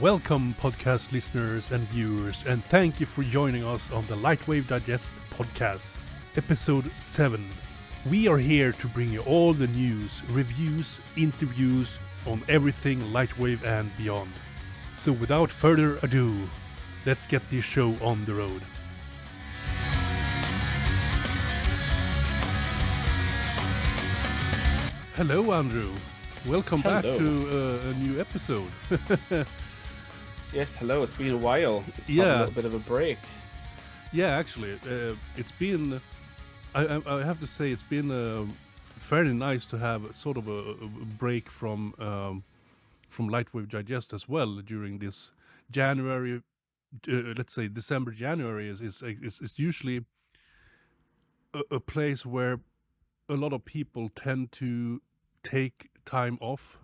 Welcome, podcast listeners and viewers, and thank you for joining us on the LightWave Digest podcast, episode 7. We are here to bring you all the news, reviews, interviews on everything LightWave and beyond. So without further ado, let's get this show on the road. Hello, Andrew. Welcome back to a new episode. Yes, hello. It's been a while. A little bit of a break. Yeah, actually, it's been. I have to say, it's been fairly nice to have sort of a break from LightWave Digest as well during this January. Let's say December, January is usually a place where a lot of people tend to take time off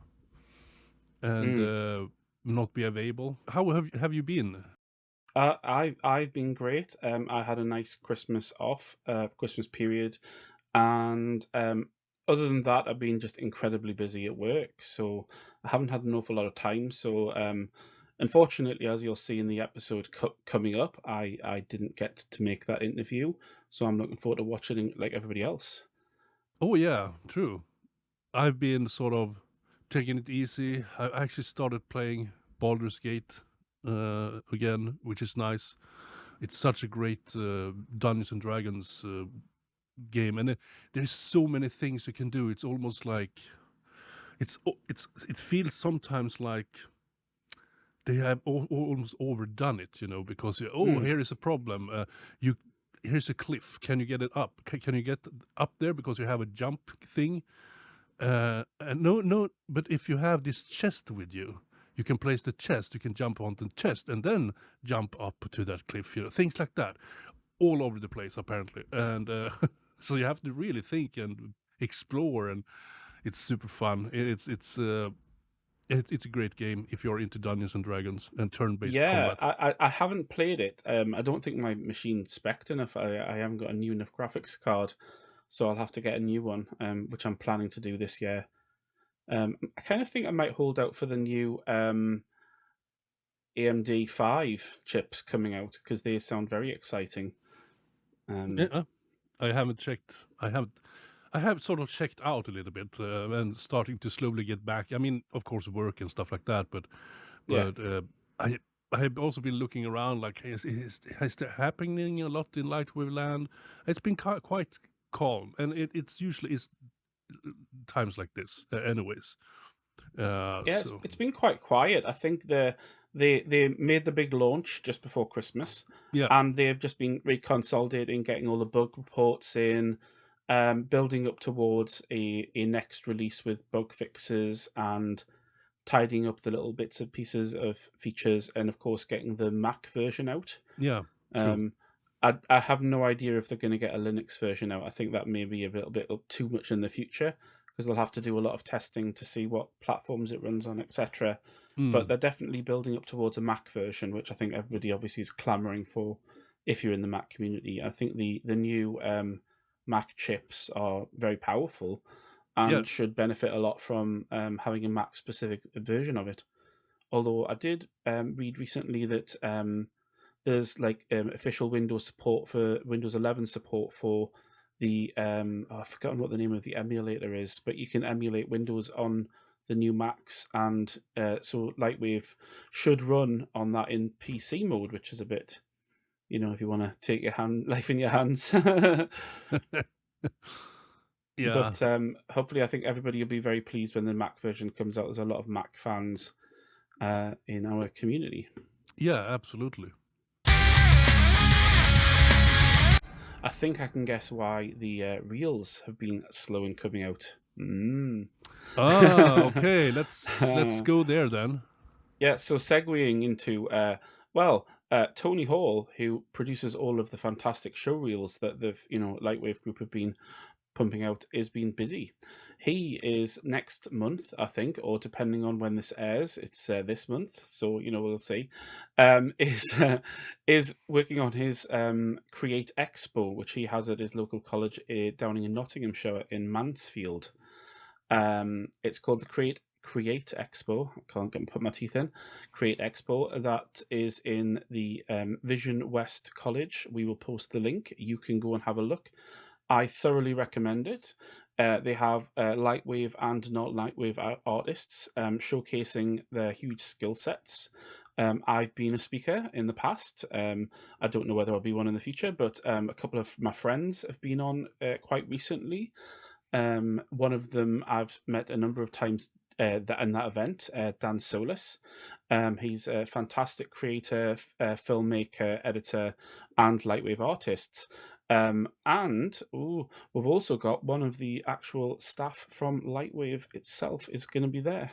and not be available. How have you been? I've been great. I had a nice Christmas off, Christmas period, and other than that, I've been just incredibly busy at work. So I haven't had an awful lot of time. So unfortunately, as you'll see in the episode coming up, I didn't get to make that interview. So I'm looking forward to watching it like everybody else. Oh yeah, true. I've been sort of taking it easy. I actually started playing Baldur's Gate again, which is nice. It's such a great Dungeons and Dragons game, and there's so many things you can do. It's almost like it feels sometimes like they have almost overdone it, because here is a problem. Here's a cliff. Can you get it up? Can you get up there because you have a jump thing? And no, but if you have this chest with you, you can place the chest, you can jump onto the chest and then jump up to that cliff, things like that, all over the place apparently. And so you have to really think and explore, and it's super fun. It's a great game if you're into Dungeons and Dragons and turn-based combat. I haven't played it. I don't think my machine's spec'd enough. I haven't got a new enough graphics card. So I'll have to get a new one, which I'm planning to do this year. I kind of think I might hold out for the new AMD 5 chips coming out because they sound very exciting. I haven't checked. I have sort of checked out a little bit and starting to slowly get back. I mean, of course, work and stuff like that. But I have also been looking around. Like, is there happening a lot in LightWave land? It's been quite calm, and it's usually is times like this anyways. It's been quite quiet. I think they made the big launch just before Christmas, and they've just been reconsolidating, getting all the bug reports in, building up towards a next release with bug fixes and tidying up the little bits and pieces of features, and of course getting the Mac version out. True. I have no idea if they're going to get a Linux version out. I think that may be a little bit too much in the future because they'll have to do a lot of testing to see what platforms it runs on, etc. But they're definitely building up towards a Mac version, which I think everybody obviously is clamoring for if you're in the Mac community. I think the new Mac chips are very powerful and should benefit a lot from having a Mac-specific version of it. Although I did read recently that there's like official Windows support for Windows 11 support for the I've forgotten what the name of the emulator is, but you can emulate Windows on the new Macs, and so LightWave should run on that in PC mode, which is a bit, if you want to take your life in your hands. Yeah. But hopefully, I think everybody will be very pleased when the Mac version comes out. There's a lot of Mac fans in our community. Yeah, absolutely. I think I can guess why the reels have been slow in coming out. Okay. Let's go there then. Yeah. So segueing into Tony Hall, who produces all of the fantastic show reels that the LightWave Group have been pumping out, is being busy. He is next month, I think, or depending on when this airs, it's this month. So we'll see. Is working on his Create Expo, which he has at his local college down in Nottinghamshire in Mansfield. It's called the Create Expo. I can't put my teeth in. Create Expo. That is in the Vision West College. We will post the link. You can go and have a look. I thoroughly recommend it. They have LightWave and not LightWave artists showcasing their huge skill sets. I've been a speaker in the past. I don't know whether I'll be one in the future, but a couple of my friends have been on quite recently. One of them I've met a number of times in that event, Dan Solis. He's a fantastic creator, filmmaker, editor, and LightWave artist. And we've also got one of the actual staff from LightWave itself is going to be there,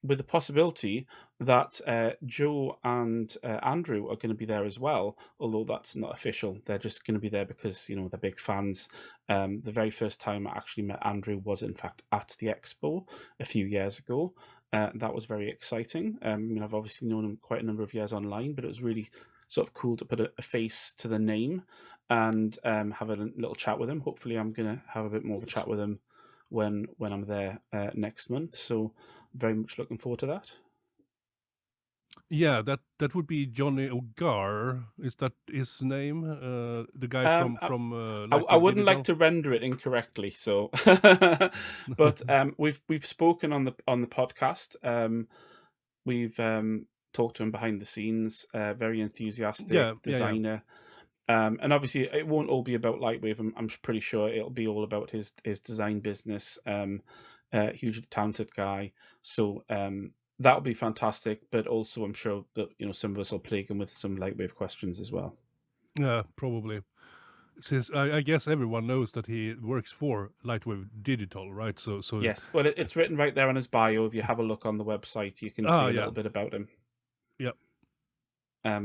with the possibility that Joe and Andrew are going to be there as well, although that's not official. They're just going to be there because, you know, they're big fans. The very first time I actually met Andrew was, in fact, at the expo a few years ago. That was very exciting. I mean, I've obviously known him quite a number of years online, but it was really sort of cool to put a face to the name and have a little chat with him. Hopefully I'm going to have a bit more of a chat with him when I'm there next month. So very much looking forward to that. Yeah, that would be Johnny Ogar. Is that his name? The guy from I wouldn't Digital? like to render it incorrectly, so but we've spoken on the podcast. We've talked to him behind the scenes. Very enthusiastic designer. And obviously, it won't all be about LightWave. I'm pretty sure it'll be all about his design business. Hugely talented guy. So that'll be fantastic. But also, I'm sure that, you know, some of us will plague him with some LightWave questions as well. Yeah, probably. Since I guess everyone knows that he works for LightWave Digital, right? So yes, well, it's written right there on his bio. If you have a look on the website, you can see a little bit about him. Yep.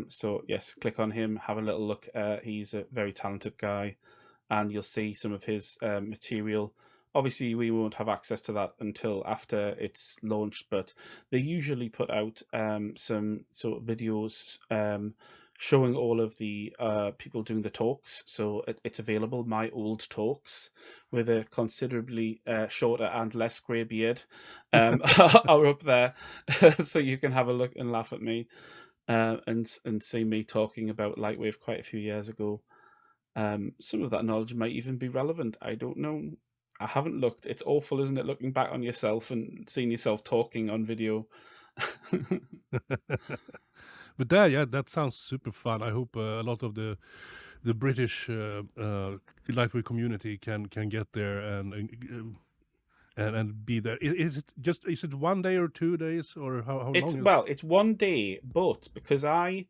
So yes, click on him, have a little look. He's a very talented guy, and you'll see some of his material. Obviously, we won't have access to that until after it's launched, but they usually put out some sort of videos showing all of the people doing the talks. So it's available, my old talks, with a considerably shorter and less grey beard, are up there, so you can have a look and laugh at me. And see me talking about LightWave quite a few years ago. Some of that knowledge might even be relevant. I don't know. I haven't looked. It's awful, isn't it, looking back on yourself and seeing yourself talking on video. But that sounds super fun. I hope a lot of the British LightWave community can get there and be there. Is it 1 day or 2 days, or how long? It's 1 day, but because I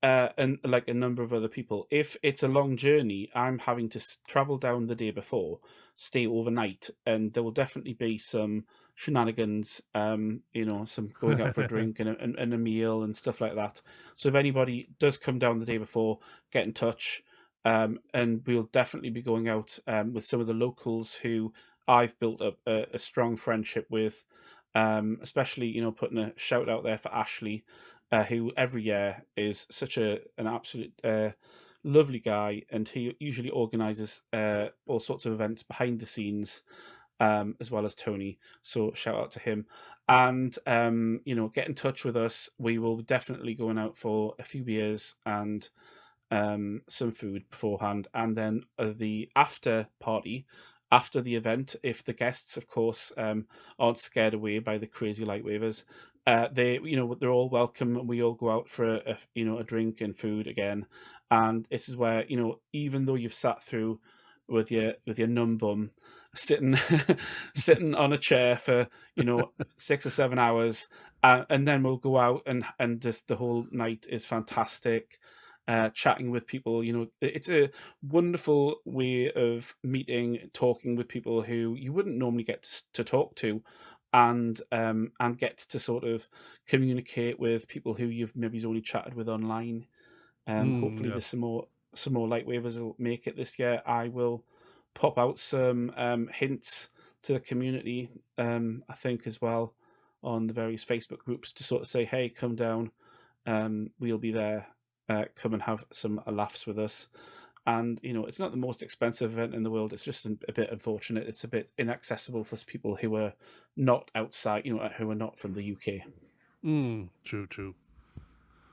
and like a number of other people, if it's a long journey, I'm having to travel down the day before, stay overnight, and there will definitely be some shenanigans, you know, some going out for a drink and a meal and stuff like that. So if anybody does come down the day before, get in touch, and we'll definitely be going out with some of the locals who I've built up a strong friendship with, especially, you know, putting a shout out there for Ashley, who every year is such an absolute lovely guy, and he usually organises all sorts of events behind the scenes, as well as Tony. So shout out to him, and you know, get in touch with us. We will be definitely going out for a few beers and some food beforehand, and then the after party. After the event, if the guests, of course, aren't scared away by the crazy LightWavers, they're all welcome, and we all go out for a drink and food again. And this is where, you know, even though you've sat through with your numb bum, sitting sitting on a chair for 6 or 7 hours, and then we'll go out and just the whole night is fantastic. Chatting with people, you know, it's a wonderful way of meeting, talking with people who you wouldn't normally get to talk to, and get to sort of communicate with people who you've maybe only chatted with online. Hopefully, there's some more LightWavers will make it this year. I will pop out some hints to the community, I think, as well, on the various Facebook groups to sort of say, hey, come down, we'll be there. Come and have some laughs with us. And it's not the most expensive event in the world. It's just a bit unfortunate. It's a bit inaccessible for people who are not outside, who are not from the UK. True.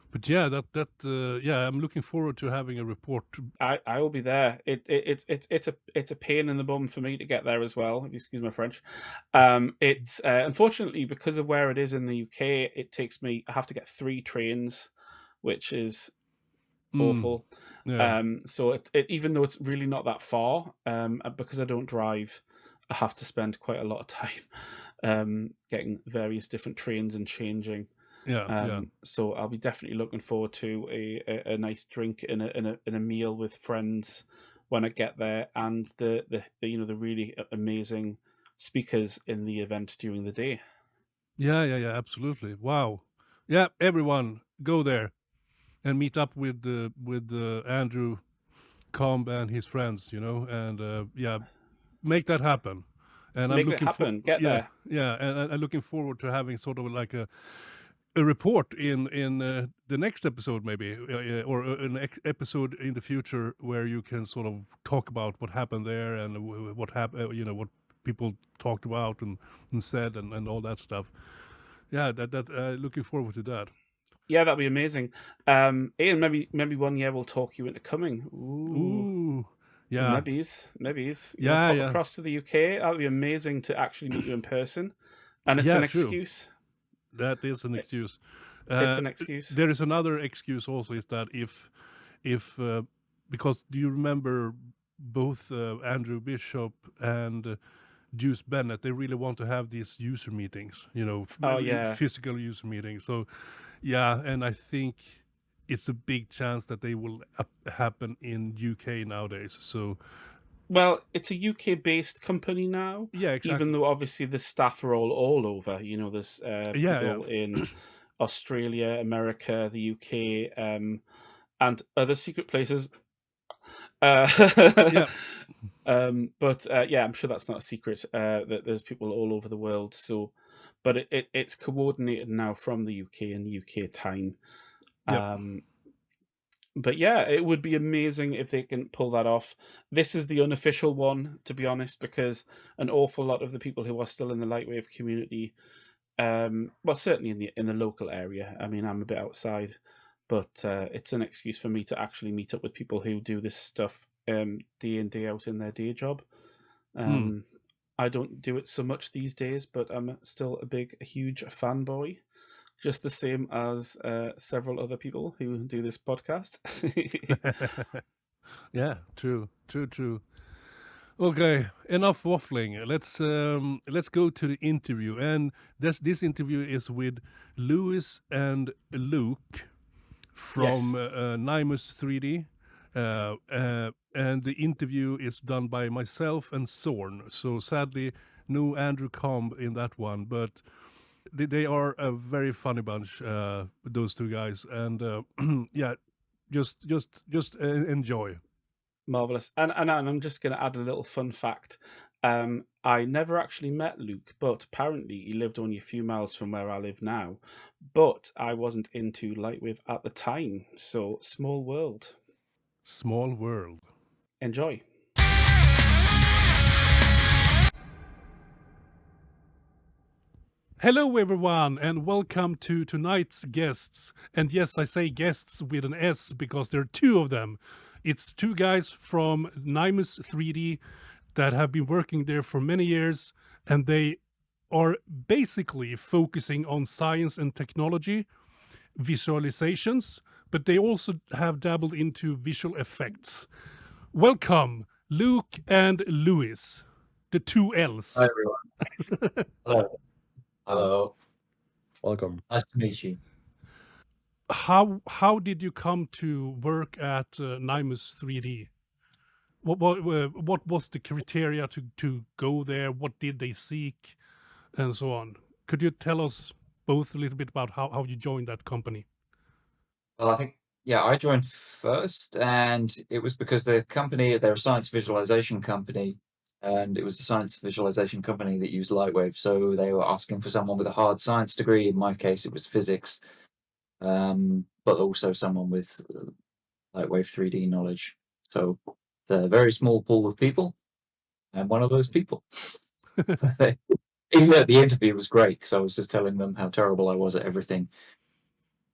But yeah, I'm looking forward to having a report. I will be there. It's a pain in the bum for me to get there as well, if you excuse my French. It's unfortunately, because of where it is in the UK, I have to get 3 trains, which is awful. Yeah. So it even though it's really not that far, because I don't drive, I have to spend quite a lot of time getting various different trains and changing. Yeah. So I'll be definitely looking forward to a nice drink and a meal with friends when I get there, and the really amazing speakers in the event during the day. Yeah, absolutely. Wow. Yeah, everyone go there and meet up with Andrew Comb and his friends, and make that happen. And I'm Make it looking for happen. Get there. and I'm looking forward to having sort of like a report in the next episode, maybe, or an episode in the future where you can sort of talk about what happened there and what happened, what people talked about and said and all that stuff. Yeah, that looking forward to that. Yeah, that'd be amazing. Ian, maybe one year we'll talk you into coming. Ooh, yeah, Maybe's. yeah, Pop yeah, across to the UK. That'd be amazing to actually meet you in person, and it's yeah. an True. excuse. That is an excuse. It's an excuse. There is another excuse also, is that if because do you remember both Andrew Bishop and Juice Bennett? They really want to have these user meetings, Oh yeah. physical user meetings. So yeah, and I think it's a big chance that they will happen in UK nowadays. So Well, it's a UK-based company now. yeah, exactly. Even though obviously the staff are all over. There's people in Australia, America, the UK, and other secret places. Yeah. But yeah, I'm sure that's not a secret that there's people all over the world. So, but it's coordinated now from the UK and UK time. Yep. But yeah, it would be amazing if they can pull that off. This is the unofficial one, to be honest, because an awful lot of the people who are still in the Lightwave community, well, certainly in the local area. I mean, I'm a bit outside, but it's an excuse for me to actually meet up with people who do this stuff day in, day out in their day job. I don't do it so much these days, but I'm still a huge fanboy, just the same as several other people who do this podcast. Yeah, true. Okay, enough waffling. Let's go to the interview, and this interview is with Lewis and Luke from Nymus3D. And the interview is done by myself and Zorn. So sadly, no Andrew Comb in that one, but they are a very funny bunch, those two guys, and yeah, just enjoy. Marvelous. And I'm just going to add a little fun fact. I never actually met Luke, but apparently he lived only a few miles from where I live now. But I wasn't into Lightwave at the time, so small world. Small world. Enjoy. Hello, everyone, and welcome to tonight's guests. And yes, I say guests with an S because there are 2 of them. It's 2 guys from Nymus3D that have been working there for many years, and they are basically focusing on science and technology, visualizations, but they also have dabbled into visual effects. Welcome, Luke and Lewis, the 2 L's. Hi, everyone. Hello. Hello. Welcome. Nice to meet you. How did you come to work at Nymus3D? What was the criteria to go there? What did they seek, and so on? Could you tell us both a little bit about how you joined that company? Well, I think, yeah, I joined first, and it was because the company, they're a science visualization company, and it was a science visualization company that used LightWave. So they were asking for someone with a hard science degree. In my case, it was physics, but also someone with LightWave 3D knowledge. So it's a very small pool of people. I'm one of those people. Even though the interview was great because I was just telling them how terrible I was at everything.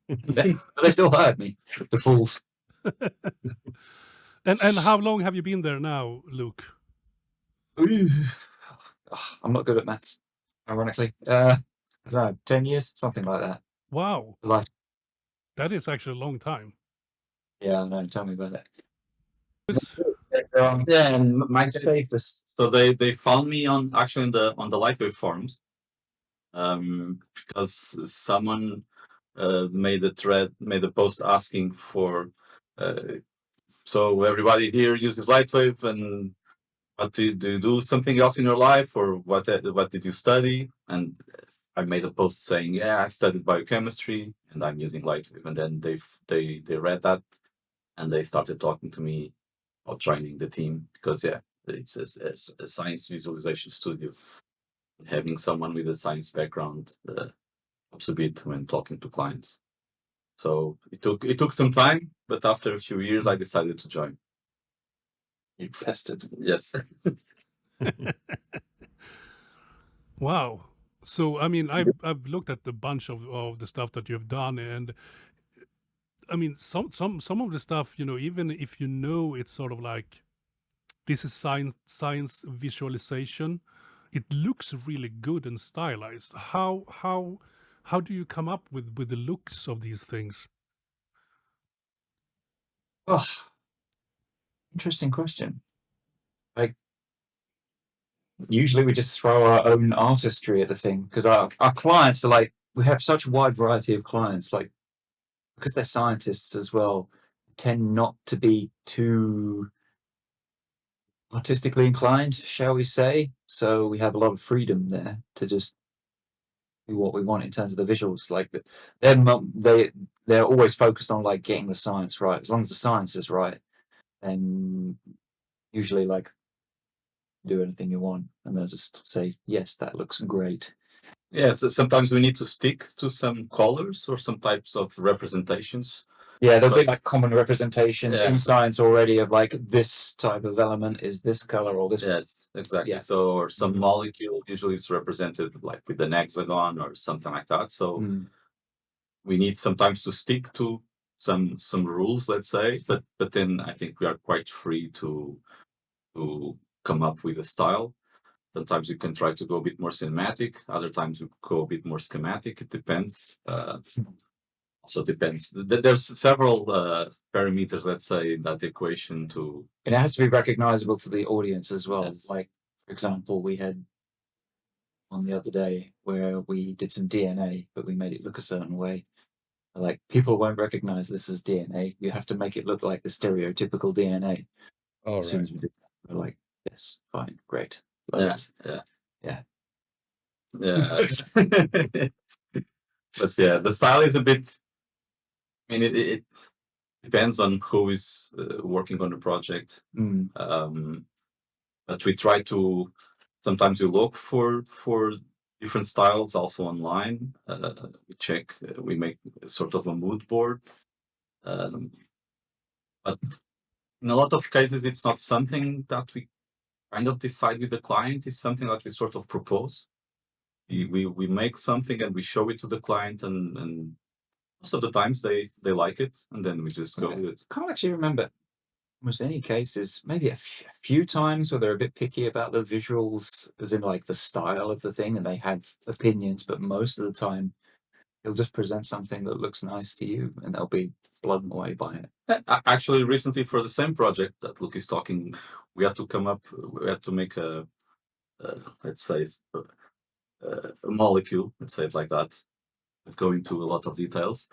But they still hired me, the fools. And how long have you been there now, Luke? I'm not good at maths, ironically. I don't know, 10 years, something like that. Wow. Life. That is actually a long time. Yeah, I know. Tell me about it. Yeah, and my Safest. so they found me on the LightWave forums, because someone made a post asking for so everybody here uses LightWave, and what do you do something else in your life, or what did you study? And I made a post saying, yeah, I studied biochemistry and I'm using LightWave, and then they read that and they started talking to me about joining the team, because it's a science visualization studio. Having someone with a science background helps a bit when talking to clients. So it took some time, but after a few years, I decided to join. You invested. Yes. Wow. So I mean, I've looked at a bunch of the stuff that you've done, and I mean, some of the stuff, you know, even if you know it's sort of like this is science visualization, it looks really good and stylized. How do you come up with the looks of these things? Oh, interesting question. Like, usually we just throw our own artistry at the thing, because our clients are like, we have such a wide variety of clients, like, because they're scientists as well, tend not to be too artistically inclined, shall we say. So we have a lot of freedom there to just do what we want in terms of the visuals. Like they're always focused on like getting the science right. As long as the science is right, then usually like do anything you want, and they'll just say, yes, that looks great. Yeah, so sometimes we need to stick to some colors or some types of representations. Yeah, there'll be like common representations Yeah. in science already of like this type of element is this color or this. Yes, exactly. Yeah. So, or some molecule usually is represented like with an hexagon or something like that. So we need sometimes to stick to some rules, let's say, but then I think we are quite free to come up with a style. Sometimes you can try to go a bit more cinematic. Other times you go a bit more schematic. It depends. Also depends. There's several parameters, let's say, in that equation to. And it has to be recognizable to the audience as well. Yes. Like, for example, we had one the other day where we did some DNA, but we made it look a certain way. Like, people won't recognize this as DNA. You have to make it look like the stereotypical DNA. All As soon right. as we did that, we're like, yes, fine, great. Yeah. But yeah, the style is a bit. I mean, it depends on who is working on the project. But we try to. Sometimes we look for different styles also online. We check. We make sort of a mood board. But in a lot of cases, it's not something that we kind of decide with the client. It's something that we sort of propose. We make something and we show it to the client, and most of the times they like it, and then we just go with it. Can't actually remember almost any cases, maybe a few times where they're a bit picky about the visuals, as in like the style of the thing, and they have opinions, but most of the time they'll just present something that looks nice to you and they'll be blown away by it. Actually, recently for the same project that Luke is talking, we had to make a let's say a molecule, let's say it like that. Let's go into a lot of details.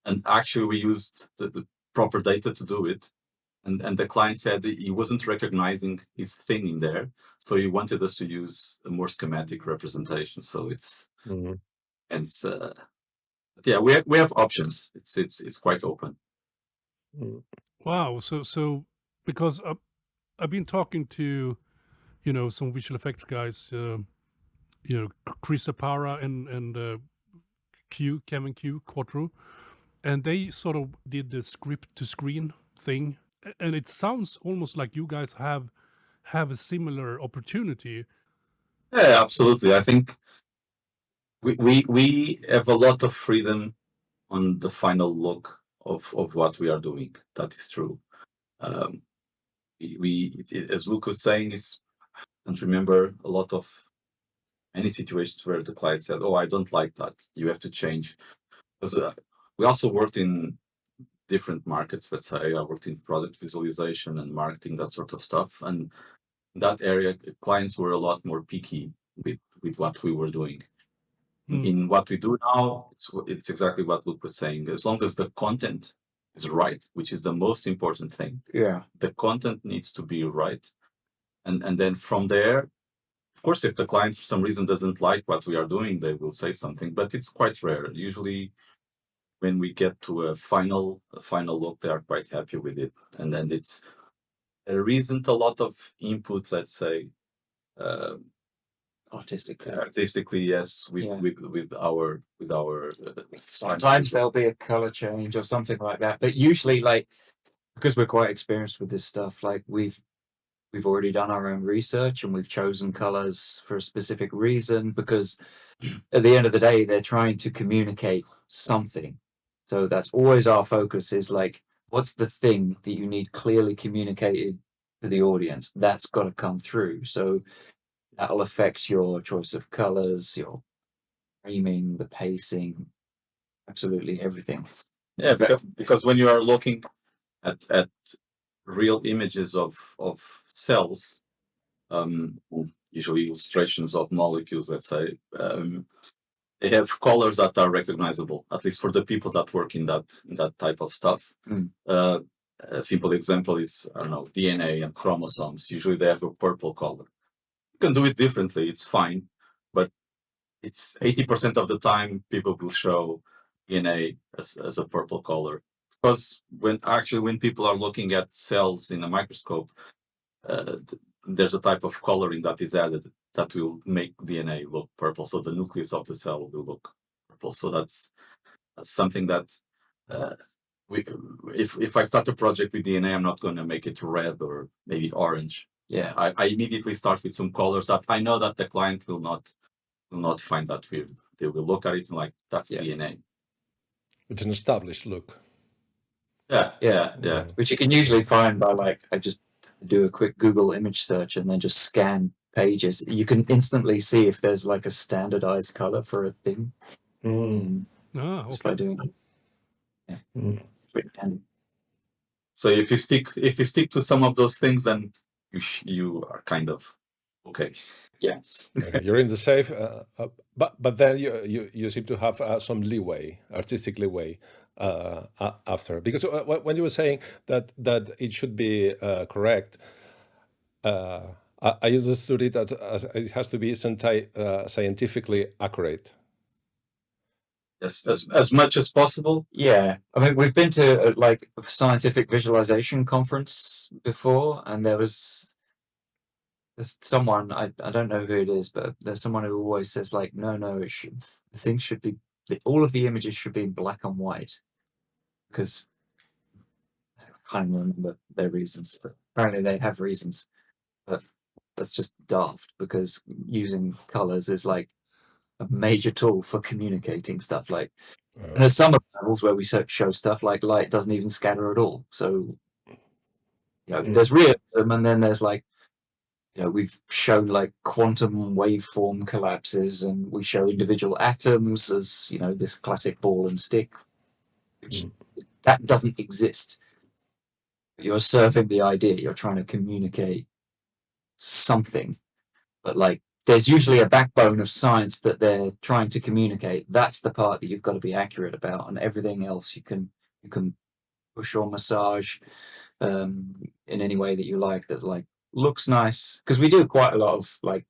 And actually we used the proper data to do it. And the client said that he wasn't recognizing his thing in there. So he wanted us to use a more schematic representation. So it's, yeah, we have options. It's quite open. Wow. So because I've been talking to, you know, some visual effects guys, you know, Chris Apara and Kevin Q Quattro, and they sort of did the script to screen thing And it sounds almost like you guys have a similar opportunity. Yeah, absolutely. I think we have a lot of freedom on the final look of what we are doing. That is true. As Luke was saying, I don't remember a lot of any situations where the client said, "Oh, I don't like that. You have to change." Because we also worked in different markets. Let's say I worked in product visualization and marketing, that sort of stuff. And in that area, clients were a lot more picky with what we were doing. In what we do now, it's exactly what Luke was saying. As long as the content is right, which is the most important thing. Yeah. The content needs to be right. And then from there, of course, if the client for some reason doesn't like what we are doing, they will say something, but it's quite rare. Usually when we get to a final look, they are quite happy with it. And then there isn't a lot of input, let's say, artistically, yes, with our sometimes there'll be a color change or something like that, but usually, like, because we're quite experienced with this stuff, like we've already done our own research and we've chosen colors for a specific reason, because at the end of the day they're trying to communicate something. So that's always our focus, is like, what's the thing that you need clearly communicated to the audience? That's got to come through. So that'll affect your choice of colors, your framing, the pacing, absolutely everything. Yeah, because when you are looking at real images of cells, usually illustrations of molecules, let's say, they have colors that are recognizable, at least for the people that work in that type of stuff. A simple example is, I don't know, DNA and chromosomes. Usually they have a purple color. You can do it differently, it's fine, but it's 80% of the time people will show DNA as a purple color. Because when people are looking at cells in a microscope, there's a type of coloring that is added that will make DNA look purple. So the nucleus of the cell will look purple. So that's something that if I start a project with DNA, I'm not going to make it red or maybe orange. Yeah, I immediately start with some colors that I know that the client will not find that weird. They will look at it and like, that's DNA. It's an established look. Yeah. Which you can usually find by, like, I just do a quick Google image search and then just scan pages. You can instantly see if there's like a standardized color for a thing. Just by doing it. Yeah. Pretty handy. So if you stick to some of those things, then you are kind of okay. Yes. Okay, you're in the safe, but then you seem to have some leeway, artistic leeway, after, because when you were saying that it should be correct, I understood it as it has to be scientifically accurate. Yes, as much as possible. Yeah, I mean, we've been to like a scientific visualization conference before, and there's someone, I don't know who it is, but there's someone who always says, like, no, things should be, all of the images should be in black and white, because I can't remember their reasons, but apparently they have reasons. But that's just daft, because using colors is like a major tool for communicating stuff. Like, and there's some levels where we show stuff like light doesn't even scatter at all. So, there's realism, and then there's like, we've shown like quantum waveform collapses, and we show individual atoms as, this classic ball and stick, which that doesn't exist. You're serving the idea, you're trying to communicate something, but like, there's usually a backbone of science that they're trying to communicate. That's the part that you've got to be accurate about, and everything else you can push or massage in any way that you like, that like looks nice. Because we do quite a lot of like,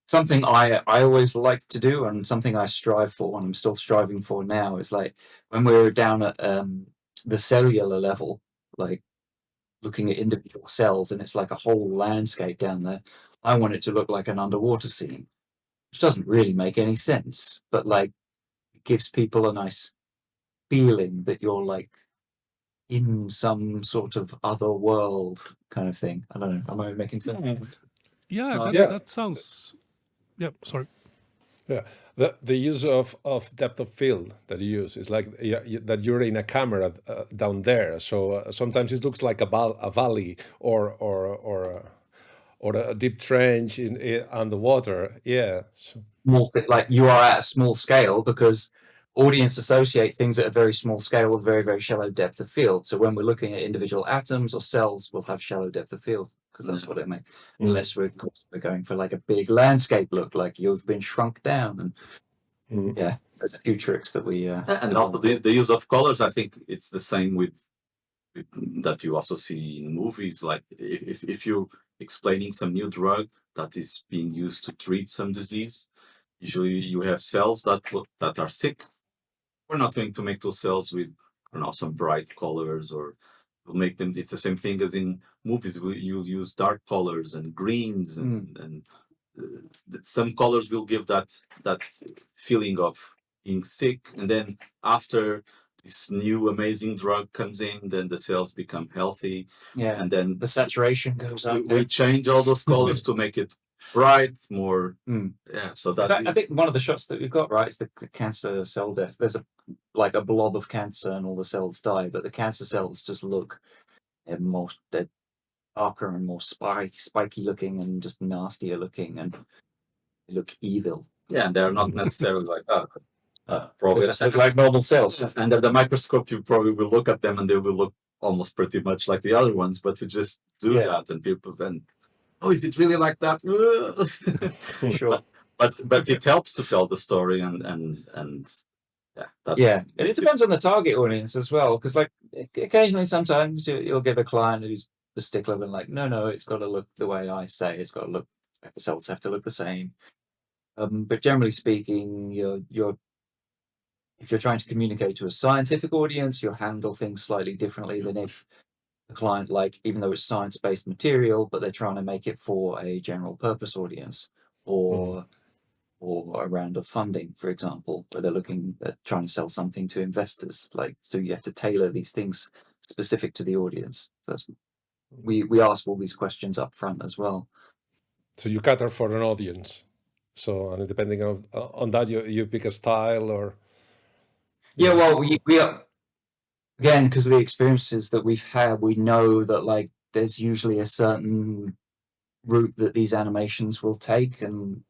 something I always like to do, and something I strive for, and I'm still striving for now, is like when we're down at the cellular level, like looking at individual cells, and it's like a whole landscape down there. I want it to look like an underwater scene, which doesn't really make any sense, but like it gives people a nice feeling that you're like in some sort of other world kind of thing. I don't know. Am I making sense? Yeah, Yeah. that sounds. Yeah, sorry. Yeah, the use of depth of field that you use is like that you're in a camera down there. So sometimes it looks like a valley or a deep trench in underwater. Yeah. So, More like you are at a small scale, because audience associate things at a very small scale with very, very shallow depth of field. So when we're looking at individual atoms or cells, we'll have shallow depth of field because that's what it makes. Unless we're going for like a big landscape look, like you've been shrunk down, and yeah, there's a few tricks that we and also the use of colors. I think it's the same with that you also see in movies. Like if you're explaining some new drug that is being used to treat some disease, usually you have cells that are sick. We're not going to make those cells with, I don't know, some bright colors, or we'll make them. It's the same thing as in movies. You'll use dark colors and greens, and some colors will give that feeling of being sick. And then after this new amazing drug comes in, then the cells become healthy. Yeah, and then the saturation goes up. we change all those colors to make it bright, more. Yeah, so that I think one of the shots that we've got, right, is the cancer cell death. There's a blob of cancer and all the cells die, but the cancer cells just look they're darker and more spiky looking and just nastier looking, and they look evil. Yeah, and they're not necessarily like that. They Probably just look like normal cells. under the microscope, you probably will look at them and they will look almost pretty much like the other ones. But we just do that, and people then, oh, is it really like that? Sure. But it helps to tell the story, and yeah, Yeah, and it depends on the target audience as well, because like occasionally, sometimes you'll get a client who's the stickler and like, no, it's got to look the way I say. It's got to look. The cells have to look the same. But generally speaking, if you're trying to communicate to a scientific audience, you'll handle things slightly differently than if a client, like, even though it's science-based material, but they're trying to make it for a general purpose audience, or a round of funding, for example, where they're trying to sell something to investors. Like, so you have to tailor these things specific to the audience. So we ask all these questions up front as well. So you cater for an audience. So, and depending on that, you pick a style or. Yeah, well, we are, again, because of the experiences that we've had, we know that like there's usually a certain route that these animations will take, and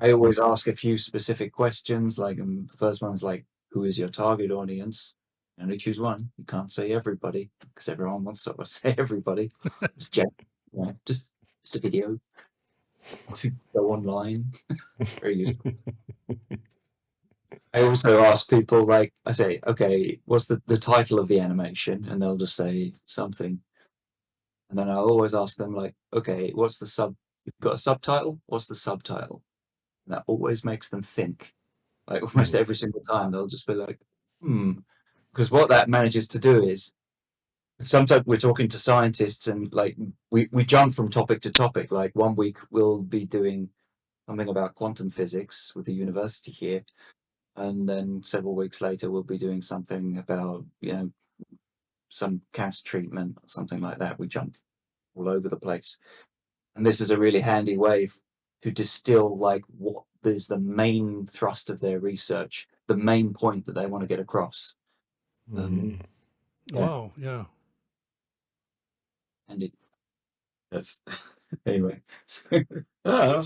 I always ask a few specific questions. Like, the first one is like, who is your target audience? You only choose one. You can't say everybody, because everyone wants to say everybody. It's just a video to go online. Very useful. I also ask people, like, I say, okay, what's the title of the animation? And they'll just say something. And then I always ask them, like, okay, what's the you've got a subtitle? What's the subtitle? And that always makes them think. Like, almost every single time, they'll just be like, because what that manages to do is, sometimes we're talking to scientists and like we jump from topic to topic. Like, one week we'll be doing something about quantum physics with the university here, and then several weeks later we'll be doing something about, some cancer treatment or something like that. We jump all over the place, and this is a really handy way to distill like what is the main thrust of their research, the main point that they want to get across. Wow, yeah. And yes. Anyway, I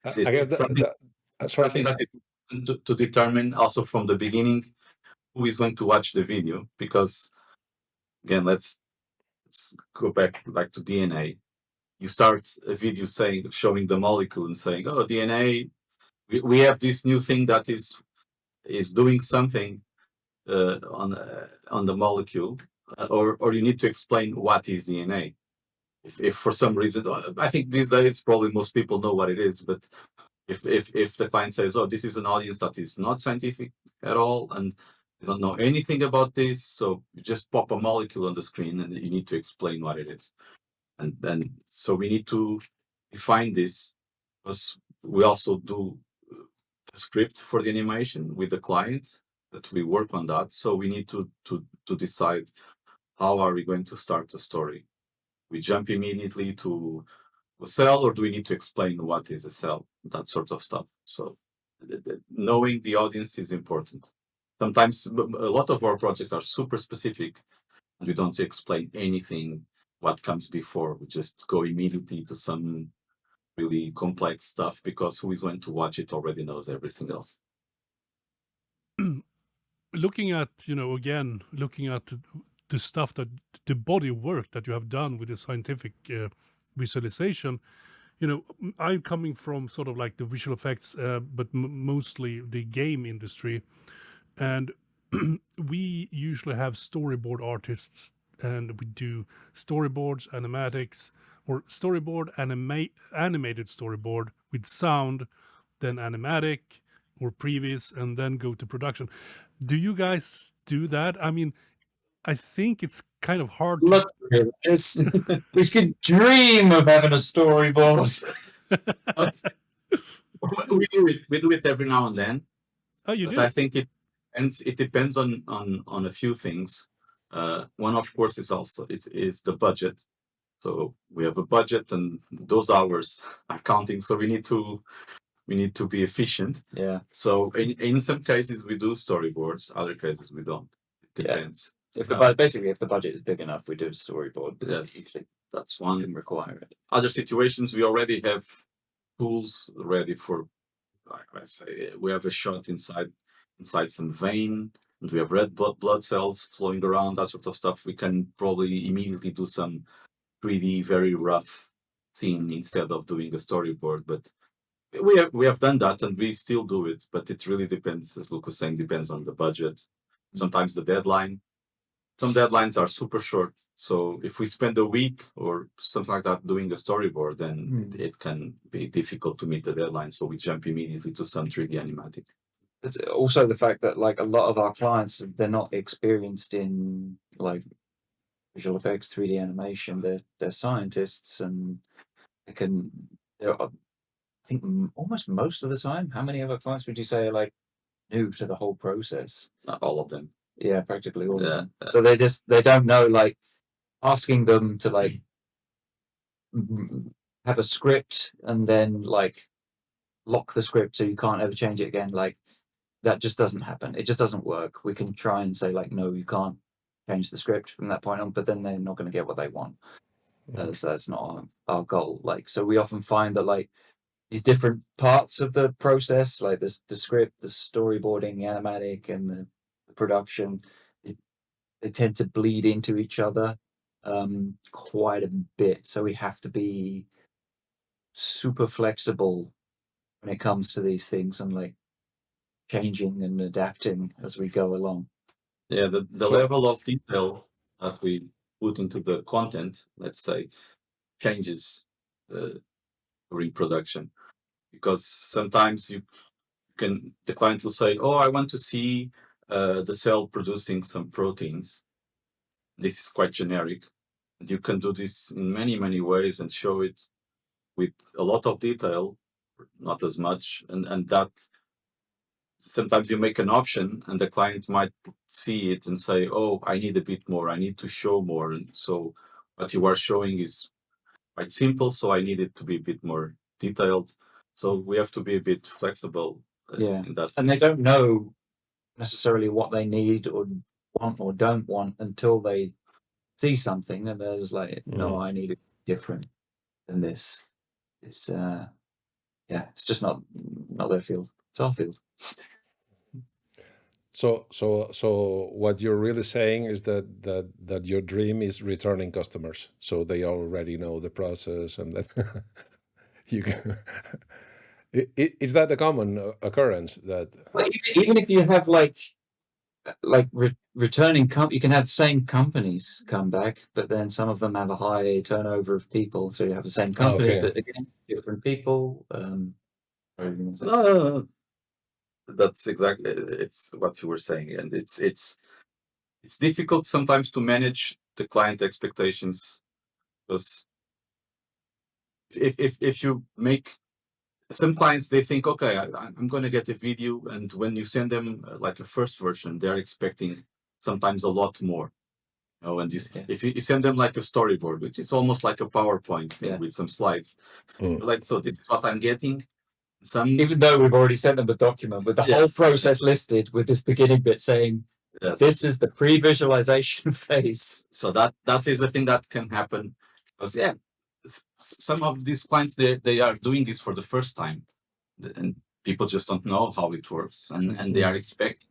guess something that is to determine also from the beginning who is going to watch the video, because again, let's go back like to DNA. You start a video showing the molecule and saying, oh, DNA, we have this new thing that is doing something on the molecule, or you need to explain what is DNA. If for some reason, I think these days probably most people know what it is, but if the client says, oh, this is an audience that is not scientific at all and you don't know anything about this, so you just pop a molecule on the screen and you need to explain what it is. And then so we need to define this, because we also do the script for the animation with the client, that we work on that. So we need to decide how are we going to start the story? We jump immediately to a cell, or do we need to explain what is a cell? That sort of stuff. So knowing the audience is important. Sometimes a lot of our projects are super specific, and we don't explain anything what comes before. We just go immediately to some really complex stuff, because who is going to watch it already knows everything else. Looking at, again, looking at the stuff that the body of work that you have done with the scientific visualization, I'm coming from sort of like the visual effects, but mostly the game industry. And we usually have storyboard artists, and we do storyboards, animatics, or storyboard, animated storyboard with sound, then animatic or previous, and then go to production. Do you guys do that? I mean, I think it's kind of hard to... Look, we could dream of having a storyboard. We do it every now and then. Oh, you But do? I think it depends on a few things. One, of course, is the budget. So we have a budget, and those hours are counting. So we need to be efficient. Yeah. So in some cases we do storyboards, other cases we don't. It depends. If the if the budget is big enough, we do a storyboard. But Yes, usually that's one. can require it. Other situations, we already have tools ready for, like I say, we have a shot inside some vein, and we have red blood cells flowing around, that sort of stuff. We can probably immediately do some 3D, very rough scene instead of doing a storyboard. But we have done that, and we still do it. But it really depends, as Luke was saying, depends on the budget. Sometimes the deadline. Some deadlines are super short. So if we spend a week or something like that doing a storyboard, then it can be difficult to meet the deadline. So we jump immediately to some 3D animatic. It's also the fact that like a lot of our clients, they're not experienced in like visual effects, 3D animation. They're scientists, and I think almost most of the time. How many of our clients would you say are like new to the whole process? Not all of them. Yeah, practically all of them. Yeah. So they don't know, like asking them to like have a script and then like lock the script so you can't ever change it again. Like that just doesn't happen. It just doesn't work. We can try and say like, no, you can't change the script from that point on, but then they're not going to get what they want. So that's not our goal. Like, so we often find that like these different parts of the process, like the script, the storyboarding, the animatic, and the production, they tend to bleed into each other quite a bit. So we have to be super flexible when it comes to these things and like changing and adapting as we go along. Yeah, the level of detail that we put into the content, let's say, changes during production, because sometimes the client will say, "Oh, I want to see the cell producing some proteins." This is quite generic, and you can do this in many ways and show it with a lot of detail, not as much, and that sometimes you make an option and the client might see it and say, "Oh, I need a bit more, I need to show more." And so what you are showing is quite simple, so I need it to be a bit more detailed. So we have to be a bit flexible in that sense. And they don't know necessarily what they need or want or don't want until they see something and they're just like, no, I need it different than this. It's it's just not their field. It's our field. So what you're really saying is that your dream is returning customers, so they already know the process, and that you can. Is that a common occurrence? That well, even if you have like returning you can have same companies come back, but then some of them have a high turnover of people, so you have the same company, but again, different people. No, that's exactly, it's what you were saying, and it's difficult sometimes to manage the client expectations, because if you make some clients, they think, okay, I'm going to get a video, and when you send them like a first version, they're expecting sometimes a lot more, Oh, and if you send them like a storyboard, which is almost like a PowerPoint thing with some slides, like, so this is what I'm getting. Even though we've already sent them a document with the whole process listed, with this beginning bit saying, this is the pre-visualization phase. So that is a thing that can happen, because some of these clients, they are doing this for the first time, and people just don't know how it works, and they are expecting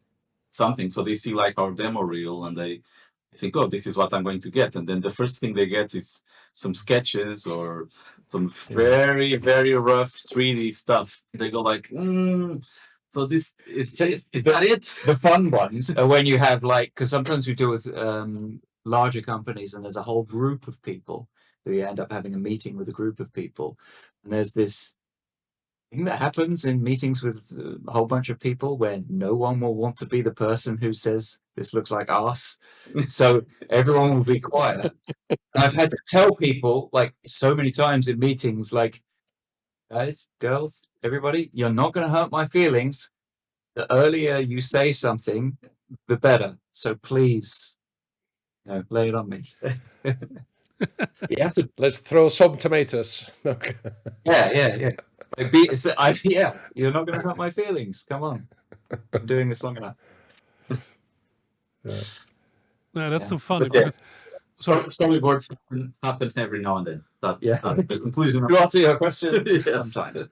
something. So they see like our demo reel, and they think, oh, this is what I'm going to get. And then the first thing they get is some sketches or some very, very rough 3D stuff. They go like, so this is that it? The fun ones are when you have like, because sometimes we deal with larger companies and there's a whole group of people who you end up having a meeting with a group of people. And there's this thing that happens in meetings with a whole bunch of people where no one will want to be the person who says this looks like arse. So everyone will be quiet. And I've had to tell people like so many times in meetings, like, guys, girls, everybody, you're not going to hurt my feelings. The earlier you say something, the better. So please, lay it on me. You have to. Let's throw some tomatoes. Okay. Yeah. You're not going to hurt my feelings. Come on. I'm doing this long enough. No, that's so funny. Storyboards happen every now and then. The conclusion. You answer your question sometimes.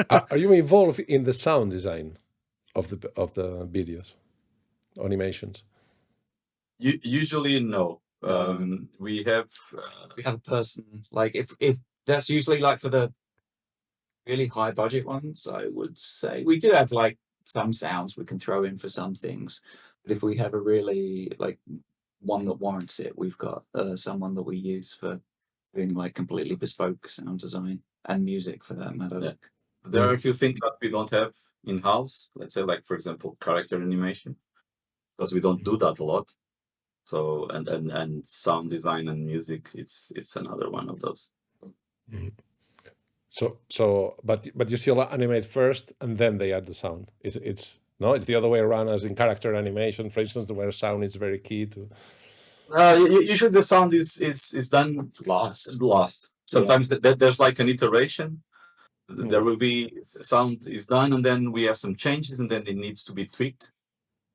Are you involved in the sound design of the videos, animations? Usually, no. We have a person, like if that's usually like for the really high budget ones, I would say we do have like some sounds we can throw in for some things, but if we have a really like one that warrants it, we've got someone that we use for doing like completely bespoke sound design and music for that matter. There are a few things that we don't have in-house, let's say, like for example character animation, because we don't do that a lot. So and sound design and music, it's another one of those. So but you still animate first and then they add the sound. It's the other way around, as in character animation, for instance, where sound is very key to. Usually the sound is done last. Sometimes there's like an iteration. There will be sound is done, and then we have some changes, and then it needs to be tweaked.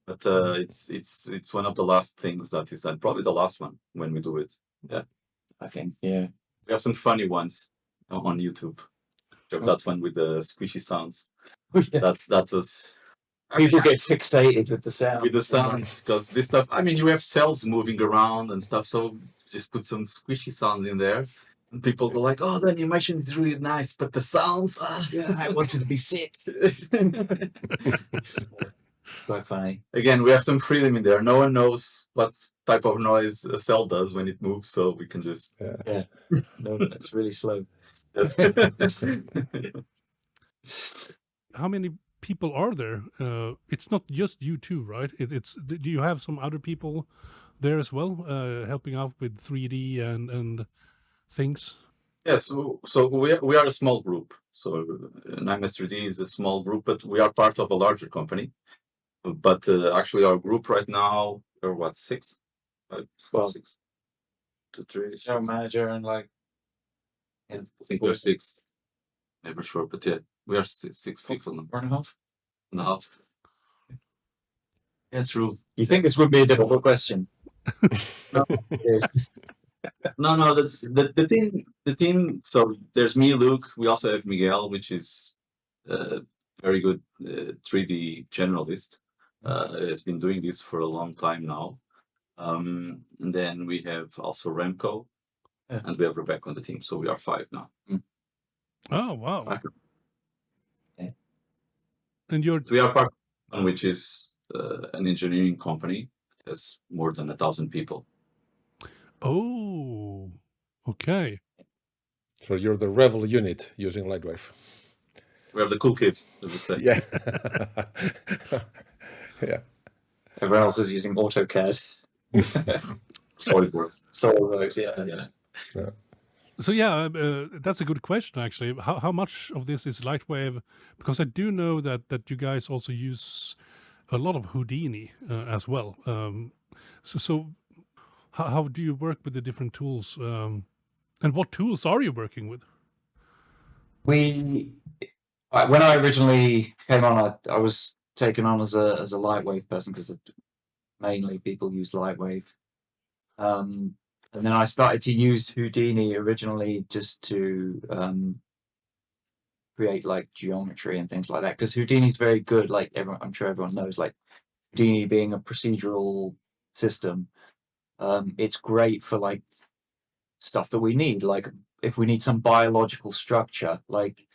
But it's one of the last things that is done. Probably the last one when we do it. Yeah, I think. Yeah, we have some funny ones on YouTube. That one with the squishy sounds. That was. People get fixated with the sound. With the sounds, because this stuff. I mean, you have cells moving around and stuff, so just put some squishy sounds in there, and people go like, "Oh, the animation is really nice, but the sounds, I wanted to be sick." Quite funny. Again, we have some freedom in there. No one knows what type of noise a cell does when it moves, so we can just No, it's really slow. Yes. How many people are there? It's not just you two, right? Do you have some other people there as well, helping out with 3D and things? Yes, so we are a small group. So Nymus3D is a small group, but we are part of a larger company. But actually, our group right now are what, 6? 6 to 3. No manager and like. I think we're 6. Never sure, but yeah, we are 6 people now. 4.5. Yeah, true. You think this would be a difficult question? No. Yes. No. The team. So there's me, Luke. We also have Miguel, which is very good 3D generalist. Has been doing this for a long time now. And then we have also Remco, and we have Rebecca on the team. So we are 5 now. Oh wow! Okay. And we are part of one, which is an engineering company. It has more than 1,000 people. Oh, okay. So you're the rebel unit using LightWave. We have the cool kids, as we say. Yeah. Yeah. Everyone else is using AutoCAD. Storyboards. SolidWorks, yeah. So that's a good question actually. How much of this is LightWave? Because I do know that you guys also use a lot of Houdini as well. So how do you work with the different tools? And what tools are you working with? When I originally came on, I was taken on as a LightWave person because mainly people use LightWave. And then I started to use Houdini originally just to create like geometry and things like that, because Houdini's very good. Like I'm sure everyone knows, like Houdini being a procedural system, it's great for like stuff that we need. Like if we need some biological structure, like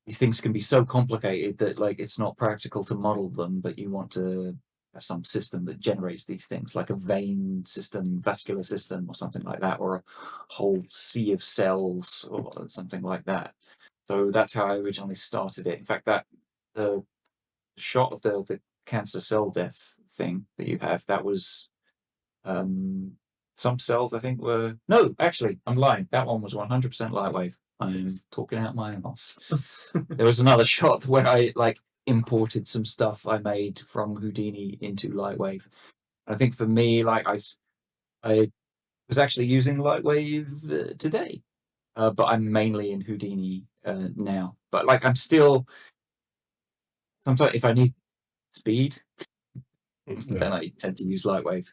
these things can be so complicated that like it's not practical to model them, but you want to have some system that generates these things, like a vein system, vascular system, or something like that, or a whole sea of cells, or something like that. So that's how I originally started it. In fact, that the shot of the cancer cell death thing that you have, that was some cells I think were... No, actually, I'm lying. That one was 100% LightWave. I'm talking out my ass. There was another shot where I like imported some stuff I made from Houdini into LightWave. I think for me, like I was actually using LightWave today, but I'm mainly in Houdini now. But like I'm still... Sometimes if I need speed, then I tend to use LightWave.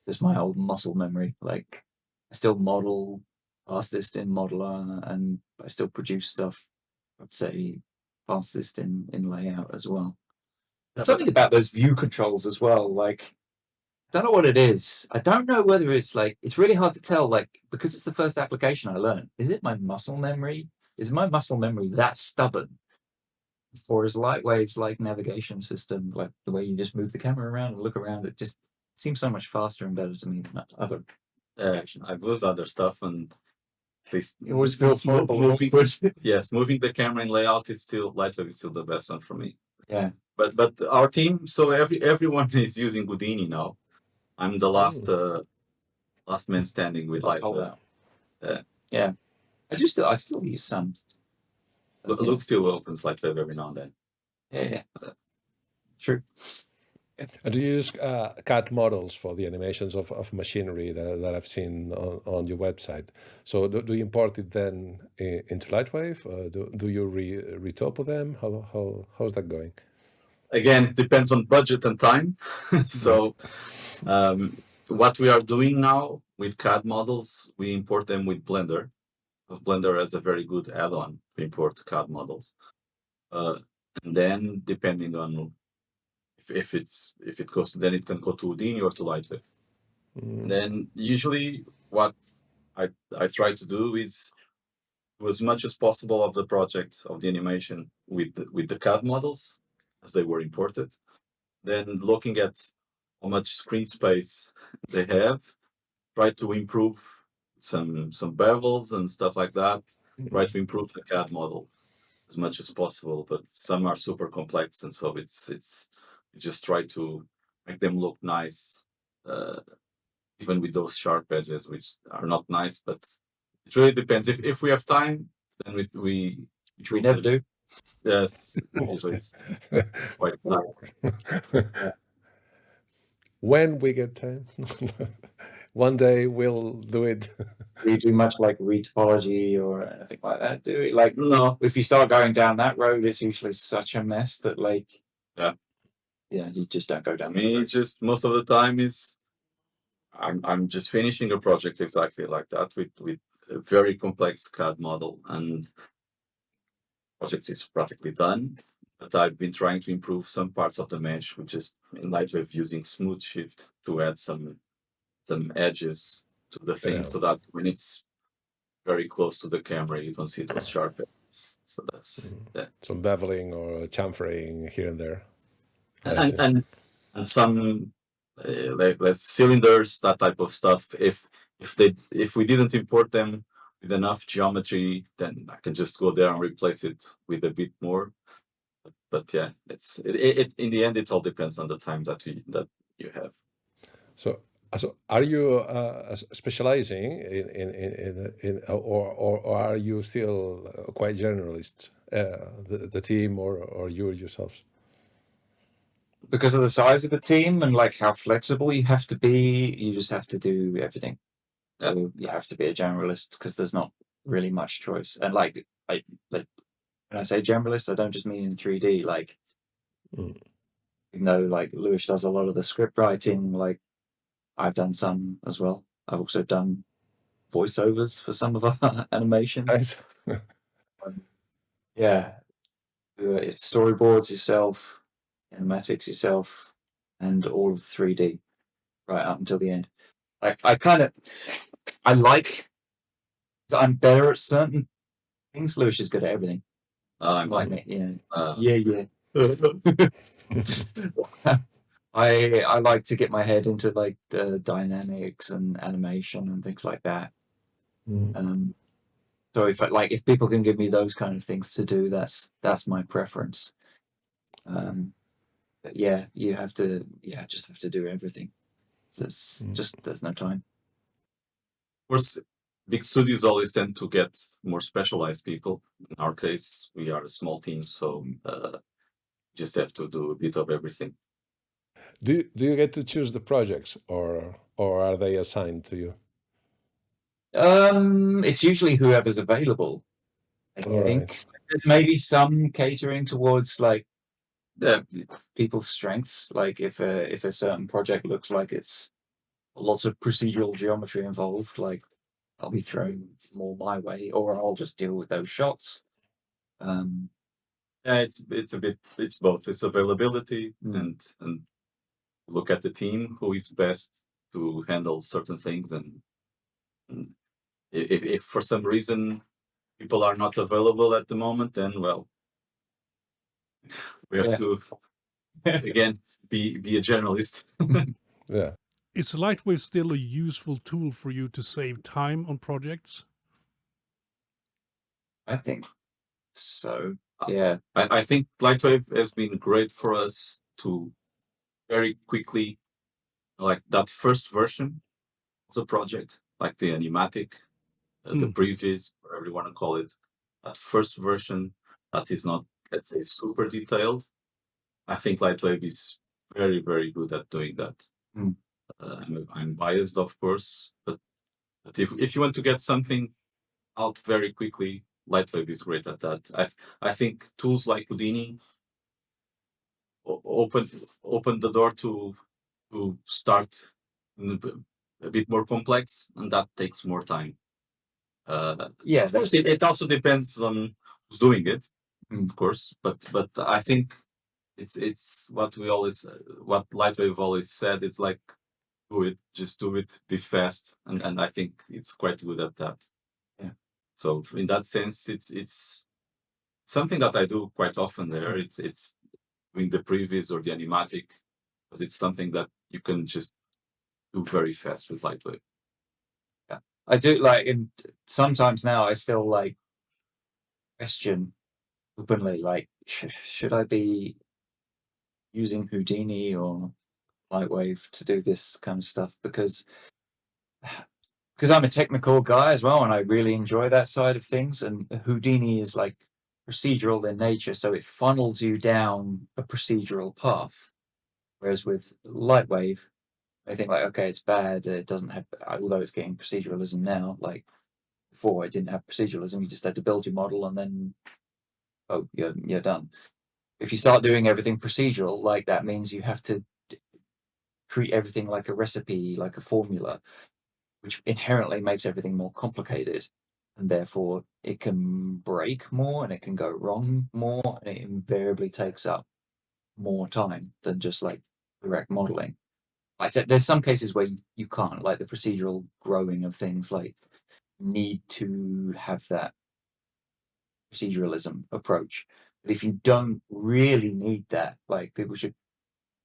Just my old muscle memory. Like I still model fastest in Modeler, and I still produce stuff, I'd say, fastest in layout as well. There's something about those view controls as well. Like I don't know what it is. I don't know whether it's like, it's really hard to tell, like, because it's the first application I learned. Is it my muscle memory? Is my muscle memory that stubborn? Or is LightWave's like navigation system, like the way you just move the camera around and look around, it just seems so much faster and better to me than other applications. I've used other stuff, and at least It always feels horrible. yes, moving the camera in layout is still LightWave is still the best one for me. Yeah. But our team, so everyone is using Houdini now. I'm the last man standing with LightWave. Yeah. I still use some. Luke still opens LightWave every now and then. Yeah. True. And do you use CAD models for the animations of machinery that I've seen on your website? So do you import it then into LightWave? Do you retopo them? How's that going? Again, depends on budget and time. So what we are doing now with CAD models, we import them with Blender. Because Blender has a very good add-on to import CAD models. And then depending on if it goes, then it can go to Houdini or to LightWave. Then usually what I try to do is do as much as possible of the project of the animation with the CAD models as they were imported. Then looking at how much screen space they have, try to improve some bevels and stuff like that. Try to improve the CAD model as much as possible, but some are super complex, and so it's you just try to make them look nice, even with those sharp edges, which are not nice. But it really depends. If we have time, then we Which we never do. Yes, usually it's quite nice. When we get time, one day we'll do it. Do you do much like retopology or anything like that? Do it like, no? If you start going down that road, it's usually such a mess that like, you just don't go down. I mean, it's just most of the time is I'm just finishing a project exactly like that with a very complex CAD model, and project is practically done. But I've been trying to improve some parts of the mesh, which is in LightWave using smooth shift to add some edges to the thing, so that when it's very close to the camera, you don't see those sharp edges. So that's some beveling or chamfering here and there, and some like cylinders, that type of stuff. If we didn't import them with enough geometry, then I can just go there and replace it with a bit more. But yeah, it in the end, it all depends on the time that you have. So are you specializing in or are you still quite generalist, the team or you yourselves? Because of the size of the team and like how flexible you have to be, you just have to do everything. you have to be a generalist because there's not really much choice. And like when I say generalist, I don't just mean in 3D. Like, even though like Lewis does a lot of the script writing, like I've done some as well. I've also done voiceovers for some of our animation. Nice. Yeah, it's storyboards yourself, animatics yourself, and all of 3D right up until the end. Like I'm better at certain things. Lewis is good at everything. I'm Like me, yeah. yeah. I like to get my head into like the dynamics and animation and things like that. So if people can give me those kind of things to do, that's my preference. But yeah, just have to do everything. There's no time. Of course, big studios always tend to get more specialized people. In our case, we are a small team, so just have to do a bit of everything. Do you get to choose the projects, or are they assigned to you? It's usually whoever's available. I think there's maybe some catering towards like people's strengths. Like if a certain project looks like it's lots of procedural geometry involved, like I'll be throwing more my way, or I'll just deal with those shots. Yeah, it's both. It's availability and look at the team who is best to handle certain things, and if for some reason people are not available at the moment, then well, we have to again be a journalist. Yeah. Is LightWave still a useful tool for you to save time on projects? I think so. Yeah, I think LightWave has been great for us to very quickly, like that first version of the project, like the animatic, the previs, whatever you want to call it, that first version that is not, let's say, super detailed. I think LightWave is very, very good at doing that. I'm biased, of course, but if you want to get something out very quickly, LightWave is great at that. I think tools like Houdini open the door to start a bit more complex, and that takes more time. Of course, it also depends on who's doing it, of course. But I think it's what LightWave always said. It's like just do it, be fast, and I think it's quite good at that. Yeah. So in that sense, it's something that I do quite often there. It's doing the previs or the animatic, because it's something that you can just do very fast with LightWave. Yeah, I do like. And sometimes now I still like question openly, like, should I be using Houdini or LightWave to do this kind of stuff? Because I'm a technical guy as well, and I really enjoy that side of things. And Houdini is like procedural in nature, so it funnels you down a procedural path. Whereas with LightWave, I think like, okay, it's bad. It doesn't have, although it's getting proceduralism now. Like before, it didn't have proceduralism. You just had to build your model, and then you're done. If you start doing everything procedural, like that means you have to treat everything like a recipe, like a formula, which inherently makes everything more complicated, and therefore it can break more and it can go wrong more, and it invariably takes up more time than just like direct modeling. I said there's some cases where you can't, like the procedural growing of things, like need to have that proceduralism approach. But if you don't really need that, like people should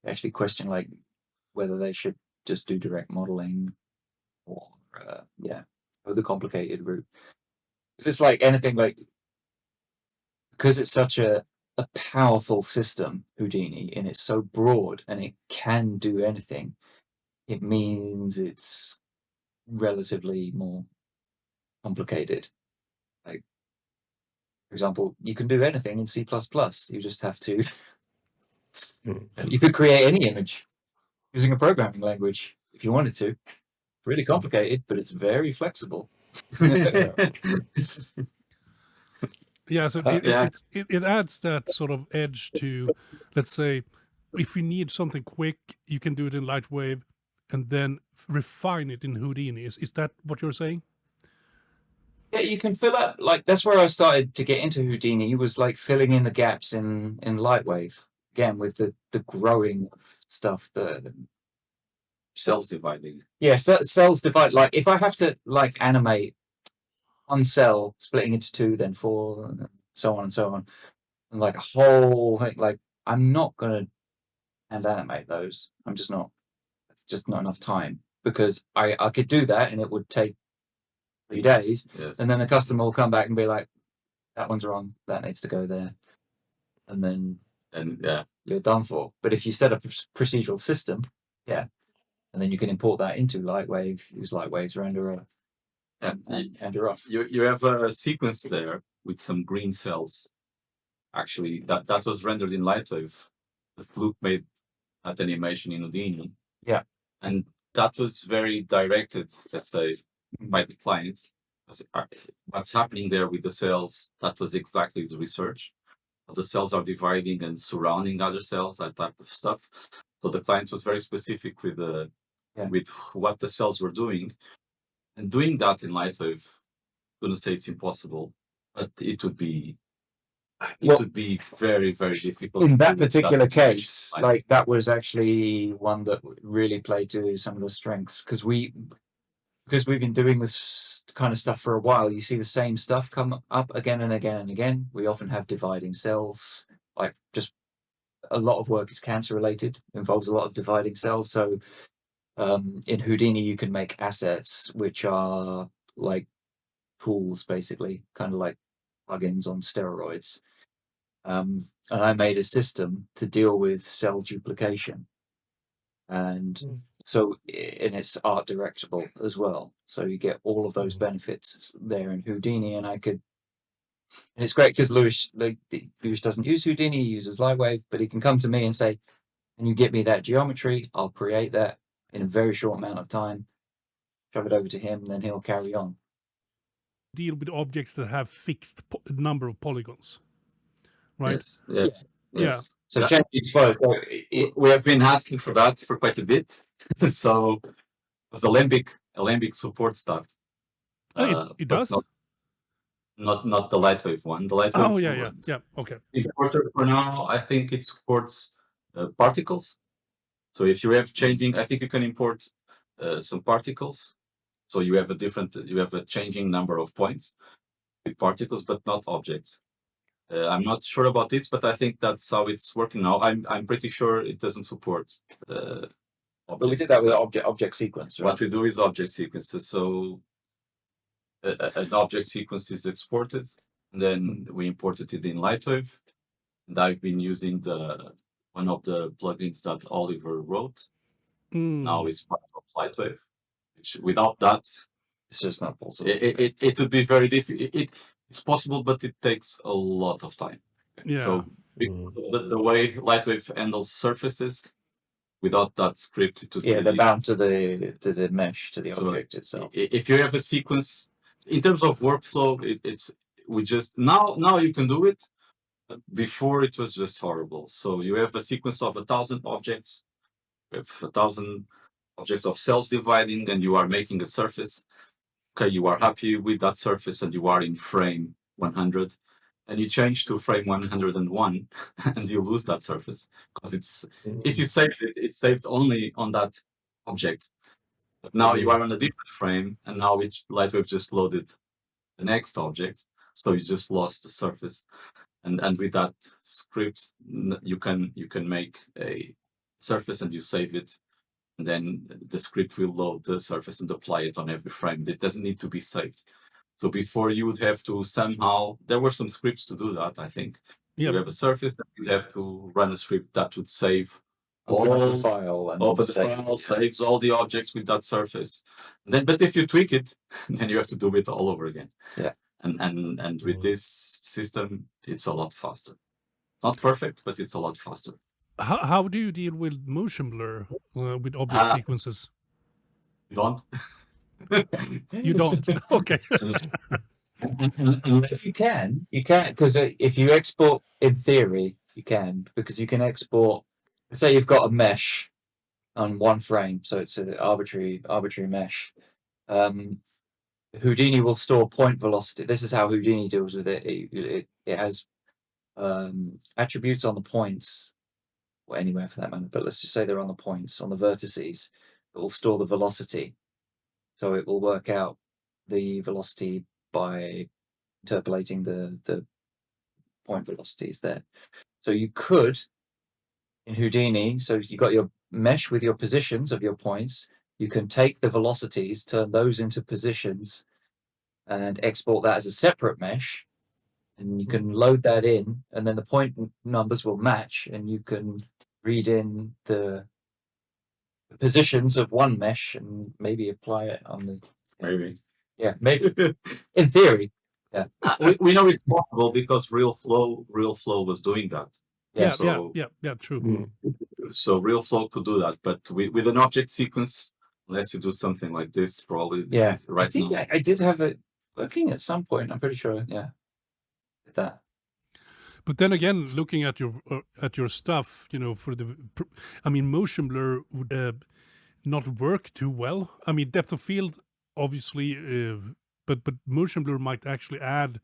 actually question like whether they should just do direct modeling or go the complicated route. Because it's like anything, like because it's such a powerful system, Houdini, and it's so broad and it can do anything, it means it's relatively more complicated. Like, for example, you can do anything in C++. You just have to you could create any image using a programming language if you wanted to. really complicated, but it's very flexible. Yeah, so Yeah. it adds that sort of edge to, let's say, if you need something quick, you can do it in LightWave and then refine it in Houdini. Is that what you're saying? Yeah, you can fill up, like, that's where I started to get into Houdini, was like filling in the gaps in LightWave, again, with the growing stuff, the Cells dividing. yeah, cells divide. Like, if I have to like animate one cell splitting into two, then four, and so on and so on, and like a whole thing, like, I'm not gonna hand animate those. I'm just not. It's just not enough time, because I could do that and it would take 3 days, Yes. and then the customer will come back and be like, that one's wrong, that needs to go there, and then you're done for. But if you set up a procedural system, and then you can import that into LightWave, use LightWave's renderer, and you're off. You have a sequence there with some green cells. Actually, that was rendered in LightWave. Luke made that animation in Houdini. Yeah. And that was very directed, let's say, by the client. What's happening there with the cells, that was exactly the research. The cells are dividing and surrounding other cells, that type of stuff. So the client was very specific with with what the cells were doing. And doing that in LightWave, I'm going to say it's impossible, but it would be very, very difficult. In that particular case, like, that was actually one that really played to some of the strengths, because we've been doing this kind of stuff for a while. You see the same stuff come up again and again and again. We often have dividing cells. Like, just a lot of work is cancer related, involves a lot of dividing cells. So in Houdini, you can make assets which are like tools, basically, kind of like plugins on steroids. And I made a system to deal with cell duplication, and so, and it's art directable as well. So you get all of those benefits there in Houdini, and it's great because Lewis doesn't use Houdini, he uses LightWave, but he can come to me and say, "Can you get me that geometry?" I'll create that in a very short amount of time, shove it over to him, then he'll carry on. Deal with objects that have fixed number of polygons, right? Yes. So change it first. We have been asking for that for quite a bit. So as Alembic supports that. It does? Not the LightWave one. The LightWave yeah. Okay. Importer for now, I think it supports particles. So if you have changing, I think you can import some particles. So you have a changing number of points with particles, but not objects. I'm not sure about this, but I think that's how it's working now. I'm pretty sure it doesn't support objects. But we did that with object sequence, right? What we do is object sequences. So an object sequence is exported, and then we imported it in LightWave. And I've been using one of the plugins that Oliver wrote. Now it's part of LightWave. Which, without that, it's just not possible. It would be very difficult. It's possible, but it takes a lot of time. Yeah. So the way LightWave handles surfaces, without that script, it would they're bound to the mesh, to the object itself. If you have a sequence, in terms of workflow, now you can do it. But before it was just horrible. So you have a sequence of 1,000 objects, with 1,000 objects of cells dividing, and you are making a surface. Okay, you are happy with that surface, and you are in frame 100, and you change to frame 101, and you lose that surface because if you saved it, it's saved only on that object. But now you are on a different frame, and now LightWave just loaded the next object, so you just lost the surface. And with that script, you can make a surface and you save it, and then the script will load the surface and apply it on every frame. It doesn't need to be saved. So before, you would have to somehow, there were some scripts to do that, I think. You have a surface, that you'd have to run a script that would save the file, and the file saves all the objects with that surface. But if you tweak it, then you have to do it all over again. Yeah. And with this system, it's a lot faster. Not perfect, but it's a lot faster. How do you deal with motion blur with object sequences? You don't? You don't. Okay. You can, because if you export, in theory, you can, because you can export. Say you've got a mesh on one frame, so it's an arbitrary mesh. Houdini will store point velocity. This is how Houdini deals with it. It has attributes on the points, or anywhere for that matter, but let's just say they're on the points, on the vertices. It will store the velocity. So it will work out the velocity by interpolating the point velocities there. So you could, in Houdini, so you got your mesh with your positions of your points, you can take the velocities, turn those into positions, and export that as a separate mesh. And you can load that in, and then the point numbers will match, and you can read in the positions of one mesh and maybe apply it on the. Maybe. Yeah, maybe. In theory. Yeah. We know it's possible because RealFlow was doing that. Yeah, So, true. So RealFlow could do that, but with an object sequence, unless you do something like this, probably. Yeah. Right I think now. I did have it working at some point. I'm pretty sure. Yeah. Did that. But then again, looking at your stuff, I mean, motion blur would not work too well. I mean, depth of field, obviously, but motion blur might actually add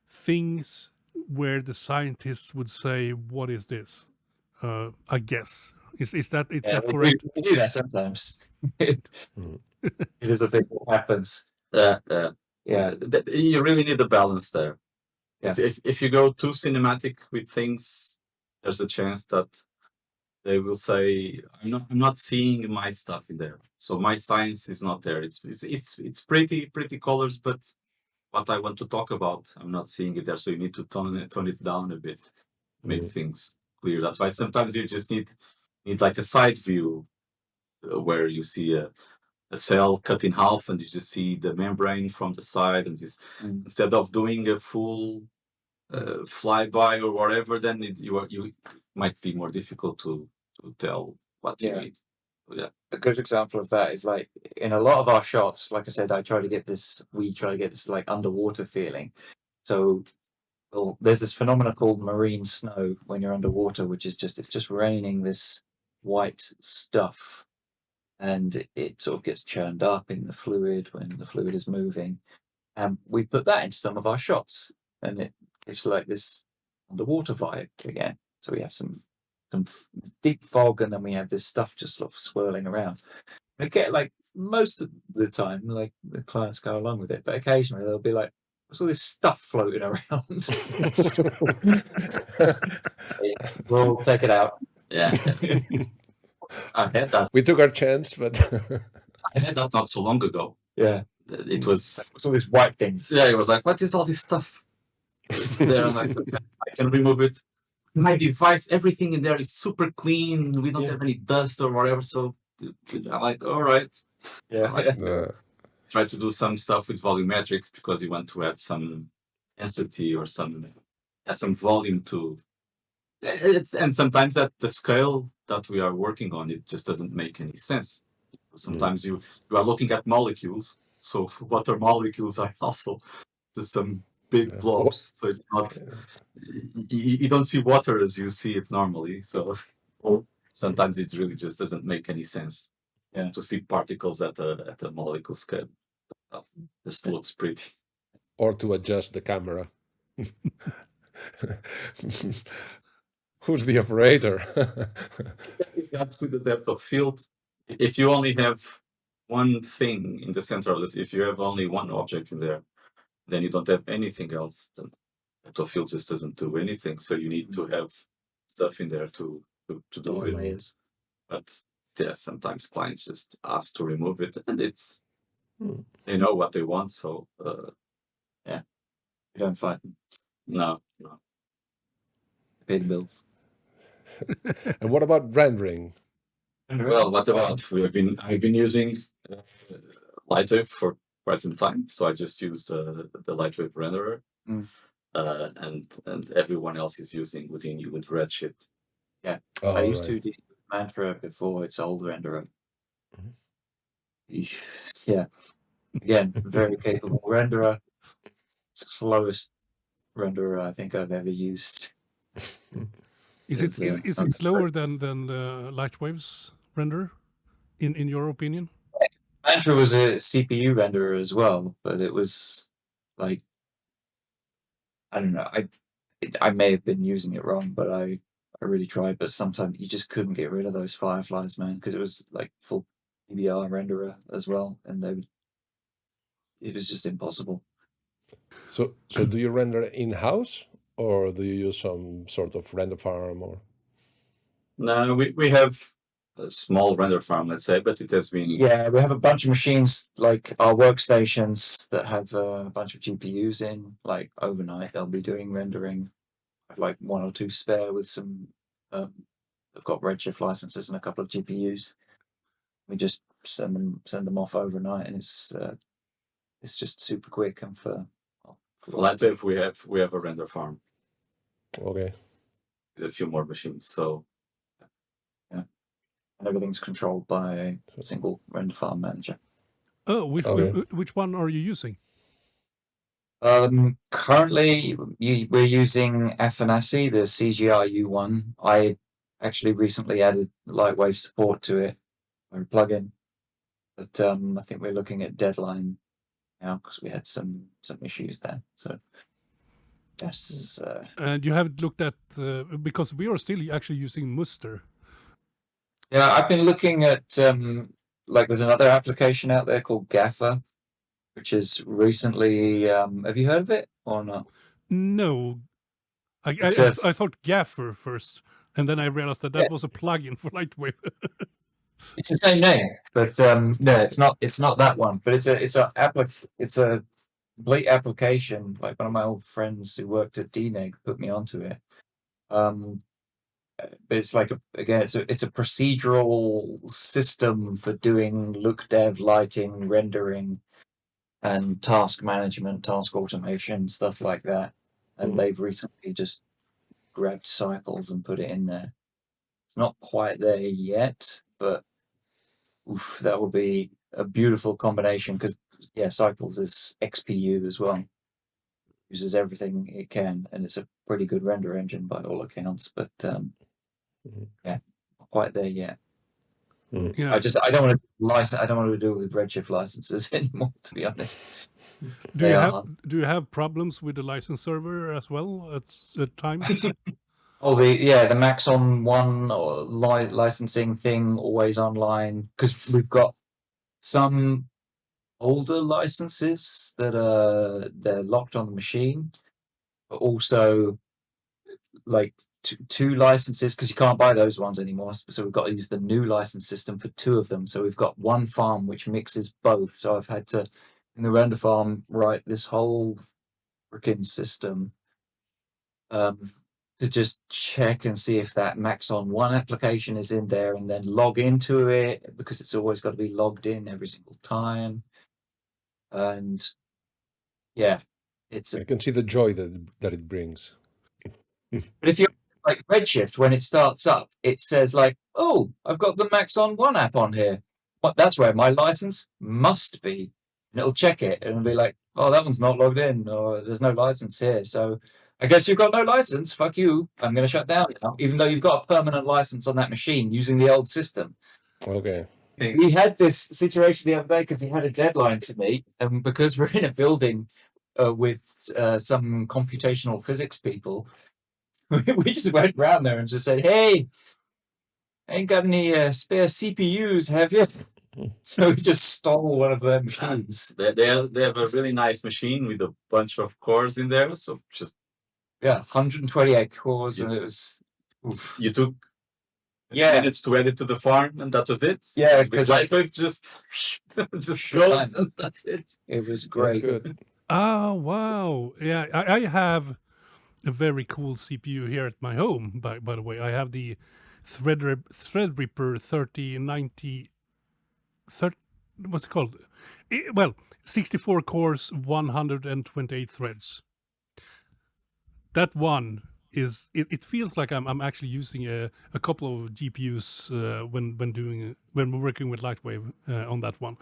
things where the scientists would say, "What is this?" I guess is that correct? We do that sometimes. It is a thing that happens. Yeah. You really need a balance there. Yeah. If you go too cinematic with things, there's a chance that they will say, I'm not seeing my stuff in there. So my science is not there. It's pretty colors, but what I want to talk about, I'm not seeing it there. So you need to tone it down a bit, make things clear. That's why sometimes you just need like a side view where you see a cell cut in half and you just see the membrane from the side, and just instead of doing a full flyby or whatever, then you might be more difficult to tell what you need. Yeah. A good example of that is like in a lot of our shots, like I said, we try to get this like underwater feeling. So there's this phenomenon called marine snow when you're underwater, which is it's just raining this white stuff, and it sort of gets churned up in the fluid when the fluid is moving. And we put that into some of our shots, and it gives like this underwater vibe again. So we have some deep fog, and then we have this stuff just sort of swirling around. We get like most of the time, like the clients go along with it, but occasionally they'll be like, "What's all this stuff floating around?" We'll take it out. Yeah. I had that. We took our chance, but I had that not so long ago. Yeah. It was all these white things. Yeah, it was like, what is all this stuff? There, I'm like, okay, I can remove it. My device, everything in there is super clean. We don't have any dust or whatever. So I'm like, all right. Yeah. Try to do some stuff with volumetrics because you want to add some density or some volume to it. And sometimes at the scale that we are working on, it just doesn't make any sense. Sometimes you are looking at molecules. So water molecules are also just some big blobs. So it's not, you don't see water as you see it normally. So sometimes it really just doesn't make any sense to see particles at a molecule scale. This looks pretty. Or to adjust the camera. Who's the operator? With the depth of field, if you only have one thing in the center of this, if you have only one object in there, then you don't have anything else. The depth of field just doesn't do anything. So you need to have stuff in there to do it. Layers. But yeah, sometimes clients just ask to remove it, and it's they know what they want. So yeah, You don't fight them. No. Pay the bills. And what about rendering? Well, what about? I've been using LightWave for quite some time, so I just used the LightWave renderer, and everyone else is using Houdini with Redshift. Yeah, I used 2D Mantra before its old renderer. Yeah, again, very capable renderer. Slowest renderer I think I've ever used. Is it slower than LightWave's render, in your opinion? Mantra was a CPU renderer as well, but it was like, I don't know. I may have been using it wrong, but I really tried. But sometimes you just couldn't get rid of those fireflies, man, because it was like full PBR renderer as well, and it was just impossible. So do you render in-house, or do you use some sort of render farm? Or No, we have a small render farm, let's say, but it has been. Yeah, we have a bunch of machines, like our workstations, that have a bunch of GPUs in. Like overnight, they'll be doing rendering. I have like 1 or 2 spare with some. I've got Redshift licenses and a couple of GPUs. We just send them off overnight, and it's just super quick. And for LightWave, we have a render farm. Okay. With a few more machines, so yeah, and everything's controlled by a single render farm manager. Oh, which one are you using? Currently, we're using Afanasi, the CGRU one. I actually recently added LightWave support to it, or a plugin, but I think we're looking at Deadline now because we had some issues there. So yes. And you haven't looked at because we are still actually using Muster. Yeah, I've been looking at like there's another application out there called Gaffer, which is recently. Have you heard of it or not? No, I thought Gaffer first, and then I realized that was a plugin for LightWave. It's the same name, but no, it's not. It's not that one. But it's a complete application. Like one of my old friends who worked at DNEG put me onto it. But it's like it's a procedural system for doing Lookdev, lighting, rendering, and task management, task automation, stuff like that. And they've recently just grabbed Cycles and put it in there. It's not quite there yet, but oof, that will be a beautiful combination because Cycles is XPU as well. Uses everything it can, and it's a pretty good render engine by all accounts. But not quite there yet. Yeah. I don't want to license. I don't want to do it with Redshift licenses anymore, to be honest. Do you have problems with the license server as well at times? Oh, the Maxon one or licensing thing, always online, because we've got some older licenses that they're locked on the machine, but also like two licenses because you can't buy those ones anymore. So we've got to use the new license system for 2 of them. So we've got one farm which mixes both. So I've had to, in the render farm, write this whole freaking system to just check and see if that Maxon 1 application is in there, and then log into it because it's always got to be logged in every single time. And yeah, I can see the joy that it brings. But if you're like Redshift, when it starts up, it says like, "Oh, I've got the Maxon 1 app on here. That's where my license must be." And it'll check it and it'll be like, "Oh, that one's not logged in, or there's no license here. So I guess you've got no license. Fuck you. I'm going to shut down now, even though you've got a permanent license on that machine using the old system." Okay. We had this situation the other day because he had a deadline to meet, and because we're in a building with some computational physics people, we just went around there and just said, "Hey, ain't got any spare CPUs, have you?" So we just stole one of their machines. They have a really nice machine with a bunch of cores in there. So just 128 cores, and it was. You took minutes to add it to the farm, and that was it. Yeah, because LightWave just goes. And that's it. It was great. That's good. Oh wow! Yeah, I have a very cool CPU here at my home. By the way, I have the Threadripper 3090. What's it called? 64 cores, 128 threads. That one is it feels like I'm actually using a couple of GPUs when we're working with LightWave on that one.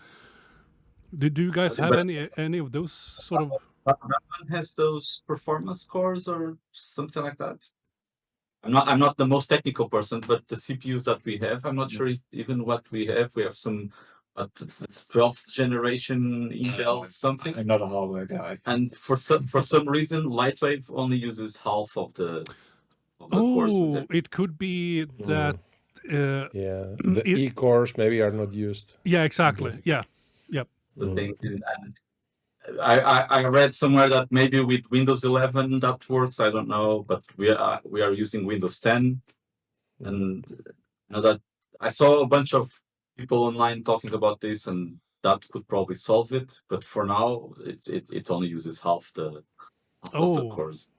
Do you guys have any of those sort of? Batman has those performance cores or something like that. I'm not the most technical person, but the CPUs that we have, I'm not sure if even what we have some 12th generation Intel something. I'm not a hardware guy. And for some reason, LightWave only uses half of the cores. Oh, it could be that. Yeah, the E cores maybe are not used. Yeah, exactly. Yeah, yep. The thing, and I read somewhere that maybe with Windows 11 that works. I don't know, but we are using Windows 10, and that I saw a bunch of people online talking about this, and that could probably solve it. But for now, it only uses half the cores.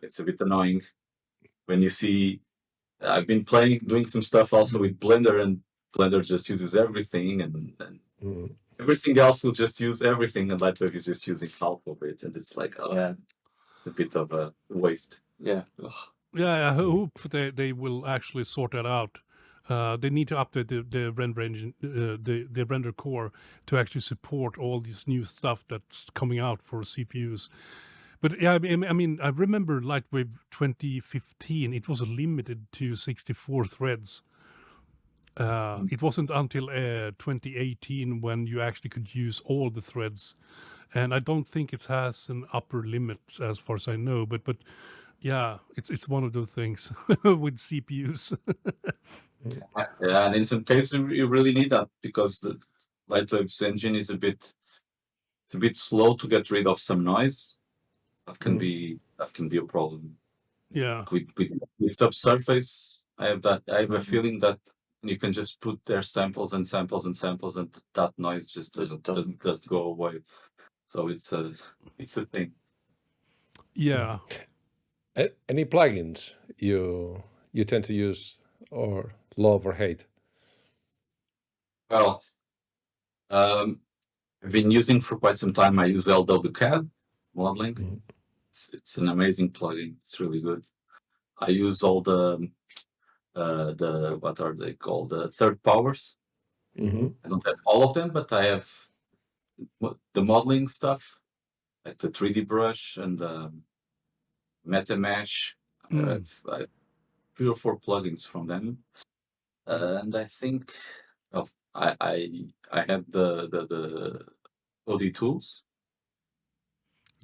It's a bit annoying when you see. I've been doing some stuff also with Blender, and Blender just uses everything, and everything else will just use everything, and LightWave is just using half of it, and it's like, a bit of a waste. Yeah. Yeah, I hope they will actually sort that out. They need to update the render engine, the render core to actually support all this new stuff that's coming out for CPUs. But yeah, I mean, I remember LightWave 2015. It was limited to 64 threads. It wasn't until 2018 when you actually could use all the threads, and I don't think it has an upper limit as far as I know. But yeah, it's one of those things with CPUs. Yeah, and in some cases you really need that because the LightWave's engine is a bit slow to get rid of some noise. That can be a problem. Yeah. With subsurface, I have a feeling that you can just put their samples and samples and samples, and that noise just doesn't go away. So it's a thing. Yeah. Any plugins you tend to use or love or hate? Well, I've been using for quite some time. I use LWCAD modeling. It's an amazing plugin. It's really good. I use all the what are they called? The third powers. I don't have all of them, but I have the modeling stuff, like the 3D brush and the MetaMesh. I have 3 or 4 plugins from them, and I think I have the OD tools.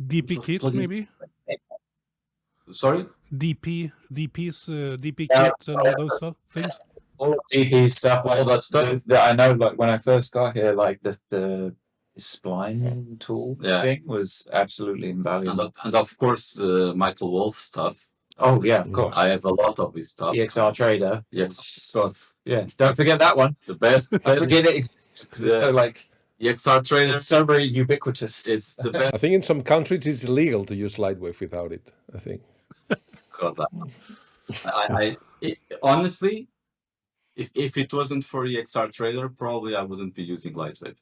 DP kit maybe. Sorry. DP kit and all those things. All DP stuff, all that stuff. I know, like when I first got here, like the spline tool thing was absolutely invaluable. And of course, Michael Wolff stuff. Oh yeah, of course. I have a lot of his stuff. EXR Trader. Yes. Yeah, don't forget that one. The best. Don't forget it exists because it's so like EXR Trader. It's so very ubiquitous. It's the best. I think in some countries it's illegal to use LightWave without it. I think. God, honestly, if it wasn't for EXR Trader, probably I wouldn't be using LightWave.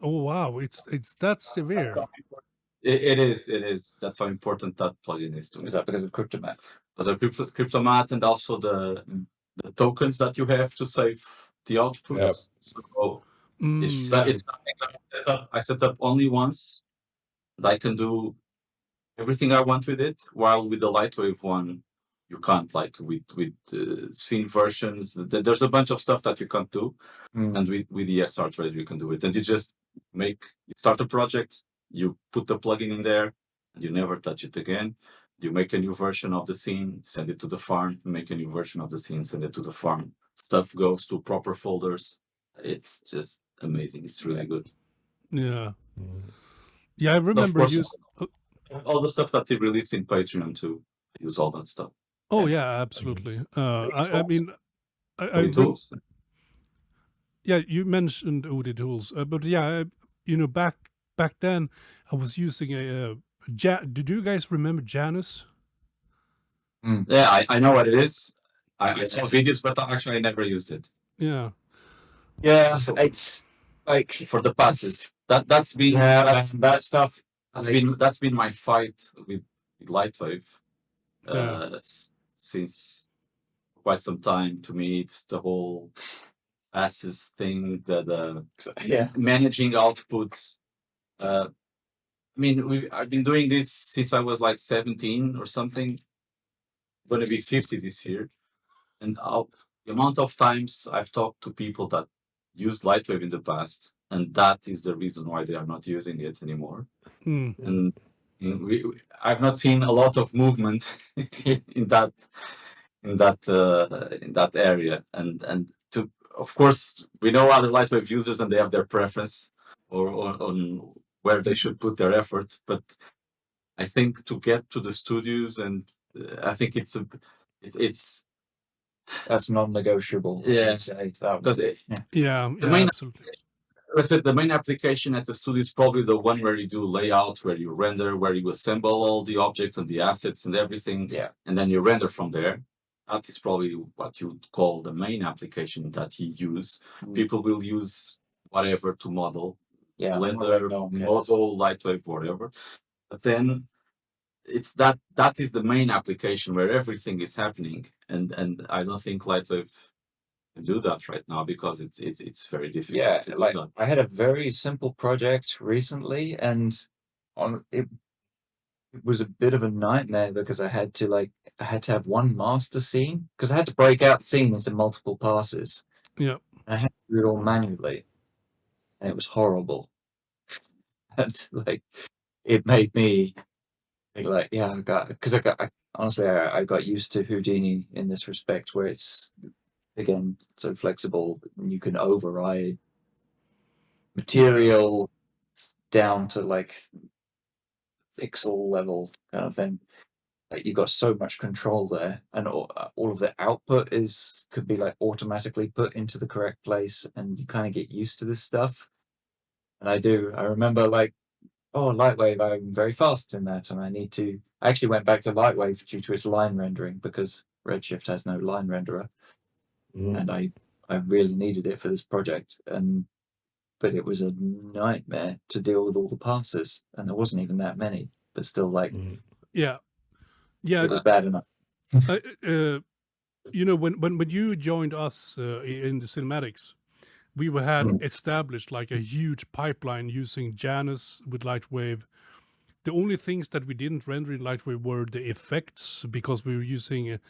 Oh wow, it's that severe. It is. That's how important that plugin is to me. Is that because of Cryptomat? Because of Cryptomat and also the tokens that you have to save the outputs. Yep. So it's something that I set up only once, and I can do everything I want with it. While with the LightWave one, you can't. Like with scene versions, there's a bunch of stuff that you can't do, and with the EXR Trader you can do it. And you just start a project. You put the plugin in there, and you never touch it again. You make a new version of the scene, send it to the farm, make a new version of the scene, send it to the farm. Stuff goes to proper folders. It's just amazing. It's really good. Yeah. Yeah, I remember all the stuff that they released in Patreon too. I use all that stuff. Oh yeah, absolutely. I mean, tools. Yeah, you mentioned OD tools, but yeah, back then I was using did you guys remember Janus? Yeah, I know what it is. I saw videos, but actually I never used it. Yeah. Yeah, it's like for the passes. That's been that stuff. That's been my fight with LightWave Yeah. since quite some time. To me, it's the whole assets thing, Yeah. managing outputs. I mean, I've been doing this since I was like 17 or something. I'm going to be 50 this year, and the amount of times I've talked to people that used LightWave in the past, and that is the reason why they are not using it anymore. Mm. And I've not seen a lot of movement in that area. And of course, we know other LightWave users, and they have their preference on where they should put their effort. But I think to get to the studios, and I think it's That's non-negotiable. Yeah. Because the main Absolutely. let's say the main application at the studio is probably the one where you do layout, where you render, where you assemble all the objects and the assets and everything, and then you render from there. That is probably what you would call the main application that you use. People will use whatever to model, Blender, model, LightWave, whatever. But then it's that is the main application where everything is happening, and I don't think LightWave can do that right now because it's very difficult to do that. I had a very simple project recently, and it was a bit of a nightmare because I had to have one master scene, because I had to break out the scene into multiple passes. Yeah. I had to do it all manually, and it was horrible. And it made me think honestly, I got used to Houdini in this respect, where it's again so flexible, and you can override material down to pixel level kind of thing. You got so much control there, and all of the output could be automatically put into the correct place, and you kind of get used to this stuff. And I remember LightWave, I'm very fast in that, and I actually went back to LightWave due to its line rendering, because Redshift has no line renderer, and I really needed it for this project. But it was a nightmare to deal with all the passes, and there wasn't even that many, but still Yeah. it was bad enough. When you joined us in the cinematics, we had established a huge pipeline using Janus with LightWave. The only things that we didn't render in LightWave were the effects, because we were using,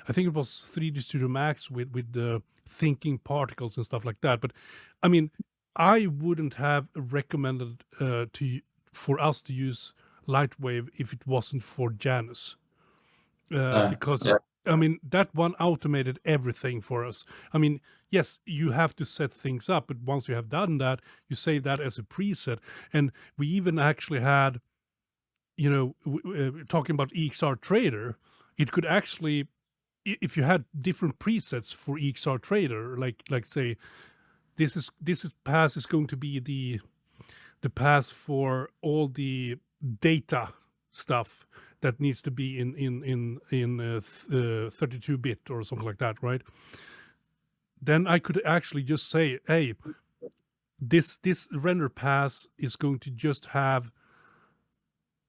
I think it was 3D Studio Max with the thinking particles and stuff like that. But I mean, I wouldn't have recommended for us to use LightWave if it wasn't for Janus, because I mean, that one automated everything for us. I mean, yes, you have to set things up, but once you have done that, you save that as a preset. And we even actually had, talking about EXR Trader, it could actually, if you had different presets for EXR Trader, like say, this pass is going to be the pass for all the data stuff that needs to be in 32-bit or something like that, right? Then I could actually just say, hey, this render pass is going to just have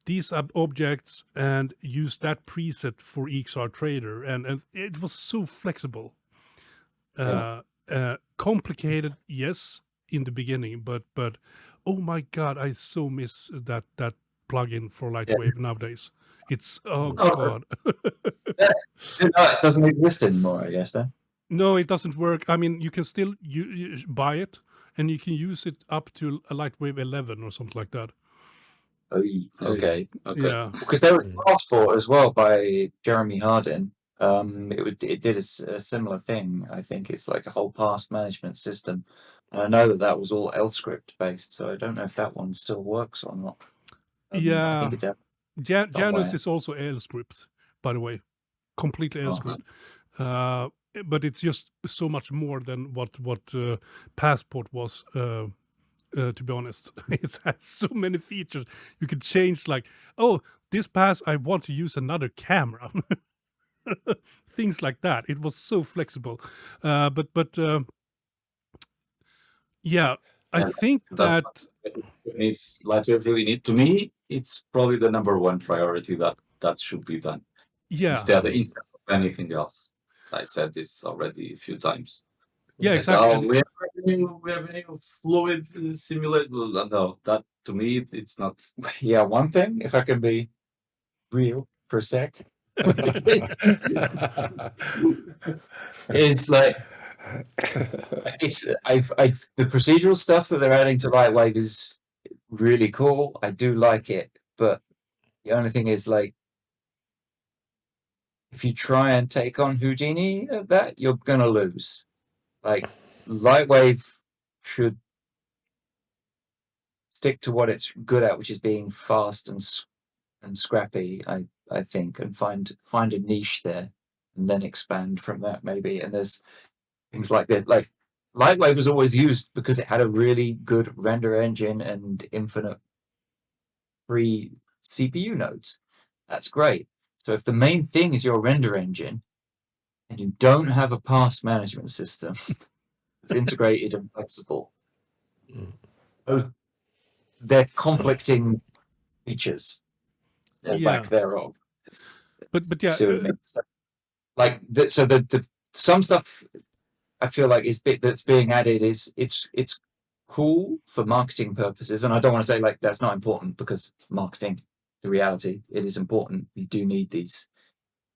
these objects and use that preset for EXR Trader, and it was so flexible. Complicated, yes, in the beginning, but oh my god, I so miss that plugin for LightWave nowadays. It's god. It doesn't exist anymore, I guess, then. No, it doesn't work. I mean, you can still you buy it, and you can use it up to a LightWave 11 or something like that. Okay. Yeah, because there was a passport as well by Jeremy Hardin. It did a similar thing. I think it's like a whole pass management system, and I know that was all LScript based, so I don't know if that one still works or not. I think it's Janus is also LScript, by the way, completely LScript. But it's just so much more than what Passport was. To be honest, it has so many features. You could change this pass, I want to use another camera. Things like that. It was so flexible. I think that LightWave really need, to me, it's probably the number one priority that that should be done Yeah, instead of anything else. I said this already a few times. yeah, Like, exactly. oh, we have a new fluid simulator. No, that to me it's not. Yeah, one thing, if I can be real for a sec, it's like the procedural stuff that they're adding to LightWave is really cool. I do like it, but the only thing is, like, if you try and take on Houdini at that, you're gonna lose. Like, LightWave should stick to what it's good at, which is being fast and scrappy. I think, and find a niche there, and then expand from that maybe. And there's things like that. Like, LightWave was always used because it had a really good render engine and infinite free CPU nodes. That's great. So if the main thing is your render engine and you don't have a pass management system that's integrated and flexible, they're conflicting features or Yeah. lack thereof. But yeah, See what I mean? Like, the some stuff I feel like that's being added is it's cool for marketing purposes, and I don't want to say like that's not important, because marketing, the reality, it is important. You do need these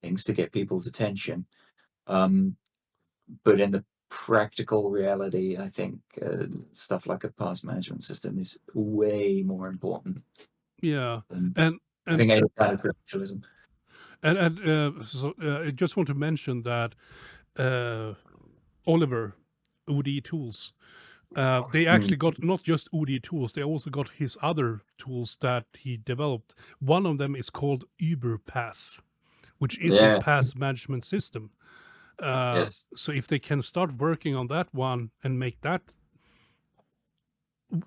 things to get people's attention, but in the practical reality, I think stuff like a pass management system is way more important yeah, than and having any kind of credentialism. so I just want to mention that Oliver, OD Tools, they actually got not just OD Tools, they also got his other tools that he developed. One of them is called Uberpass, which is Yeah. a pass management system. Yes. So if they can start working on that one and make that,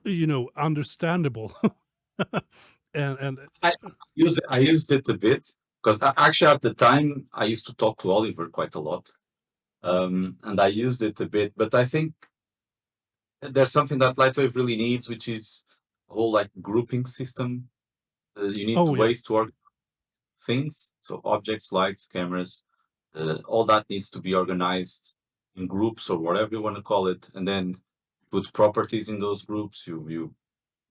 you know, understandable, and I used it a bit because actually at the time I used to talk to Oliver quite a lot, and I used it a bit. But I think there's something that LightWave really needs, which is a whole like grouping system. You need ways to organize things, so objects, lights, cameras, all that needs to be organized in groups or whatever you want to call it, and then put properties in those groups. You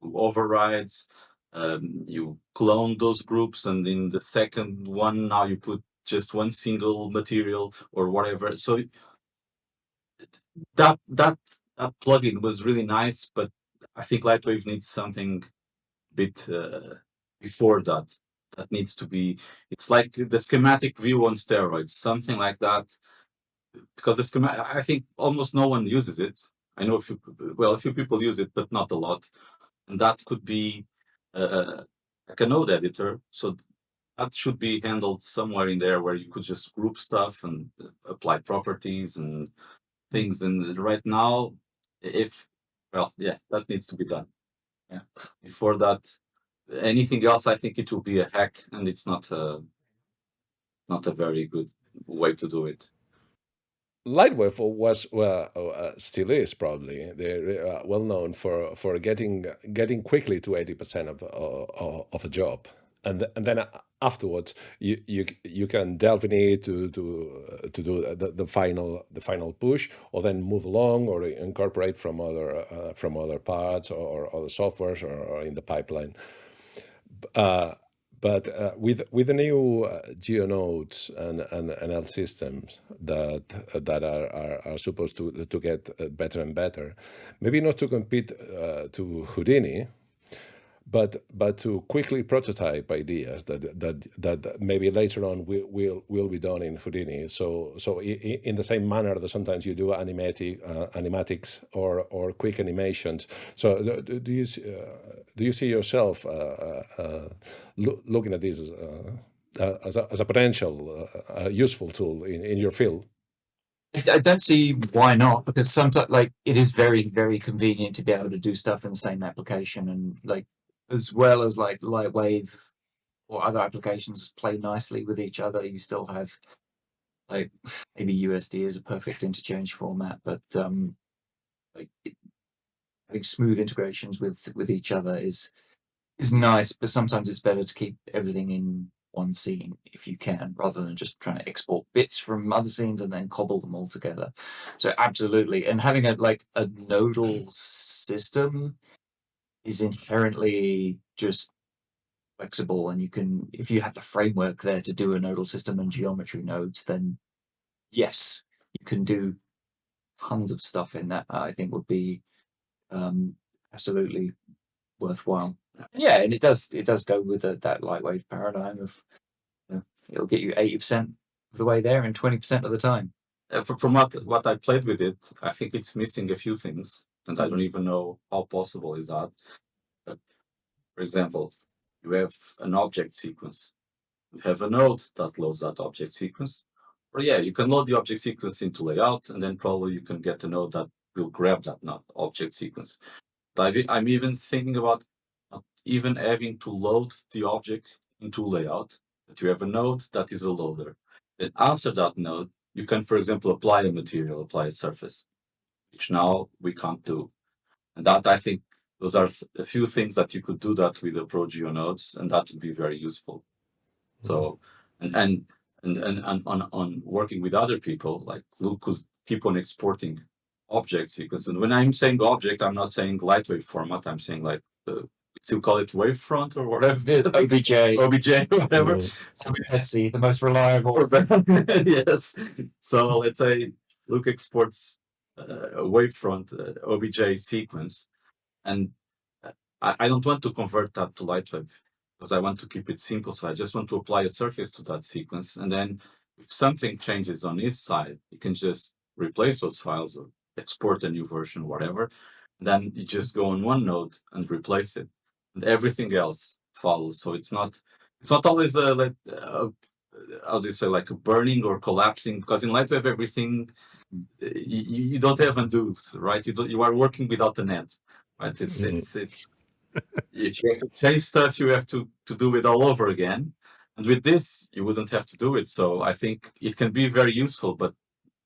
overrides, you clone those groups, and in the second one now you put just one single material or whatever. So that plugin was really nice, but I think LightWave needs something a bit before that. That needs to be, it's like the schematic view on steroids, something like that. Because the schematic, I think almost no one uses it. I know a few people use it, but not a lot. And that could be like a node editor. So that should be handled somewhere in there where you could just group stuff and apply properties and things. And right now, that needs to be done. Yeah. Before that, anything else, I think it will be a hack, and it's not a very good way to do it. LightWave was still is probably they're well known for getting quickly to 80% of a job, and then afterwards you can delve in it to do the final push, or then move along or incorporate from other parts or other softwares or in the pipeline. But with the new GeoNodes and L systems that are supposed to get better and better, maybe not to compete to Houdini, but to quickly prototype ideas that maybe later on will be done in Houdini. So in the same manner that sometimes you do animatics or quick animations. So do you see yourself looking at this as a potential useful tool in your field? I don't see why not, because sometimes, like, it is very, very convenient to be able to do stuff in the same application, and like, as well as like LightWave or other applications play nicely with each other. You still have, like, maybe USD is a perfect interchange format, but like, having smooth integrations with each other is nice. But sometimes it's better to keep everything in one scene if you can, rather than just trying to export bits from other scenes and then cobble them all together. So absolutely, and having a nodal system is inherently just flexible, and you can, if you have the framework there to do a nodal system and geometry nodes, then yes, you can do tons of stuff in that. I think would be absolutely worthwhile. Yeah, and it does go with that LightWave paradigm of it'll get you 80% of the way there in 20% of the time. From what I played with it, I think it's missing a few things, and I don't even know how possible is that. But, for example, you have an object sequence. You have a node that loads that object sequence. Or yeah, you can load the object sequence into layout, and then probably you can get a node that will grab that object sequence. But I'm even thinking about not even having to load the object into layout, but you have a node that is a loader. And after that node, you can, for example, apply a material, apply a surface, which now we can't do. And that, I think, those are a few things that you could do that with the ProGeo nodes, and that would be very useful. So, and on working with other people, like Luke could keep on exporting objects, because when I'm saying object, I'm not saying LightWave format. I'm saying like we still call it wavefront or whatever. OBJ, whatever. So Etsy, the most reliable. Yes. So let's say Luke exports a wavefront OBJ sequence, and I don't want to convert that to LightWave, because I want to keep it simple. So I just want to apply a surface to that sequence. And then if something changes on his side, you can just replace those files or export a new version, whatever. Then you just go on one node and replace it, and everything else follows. So it's not always how do you say, like a burning or collapsing, because in LightWave everything you don't have undos, right? You are working without a net, right? It's if you have to change stuff, you have to do it all over again. And with this, you wouldn't have to do it. So I think it can be very useful, but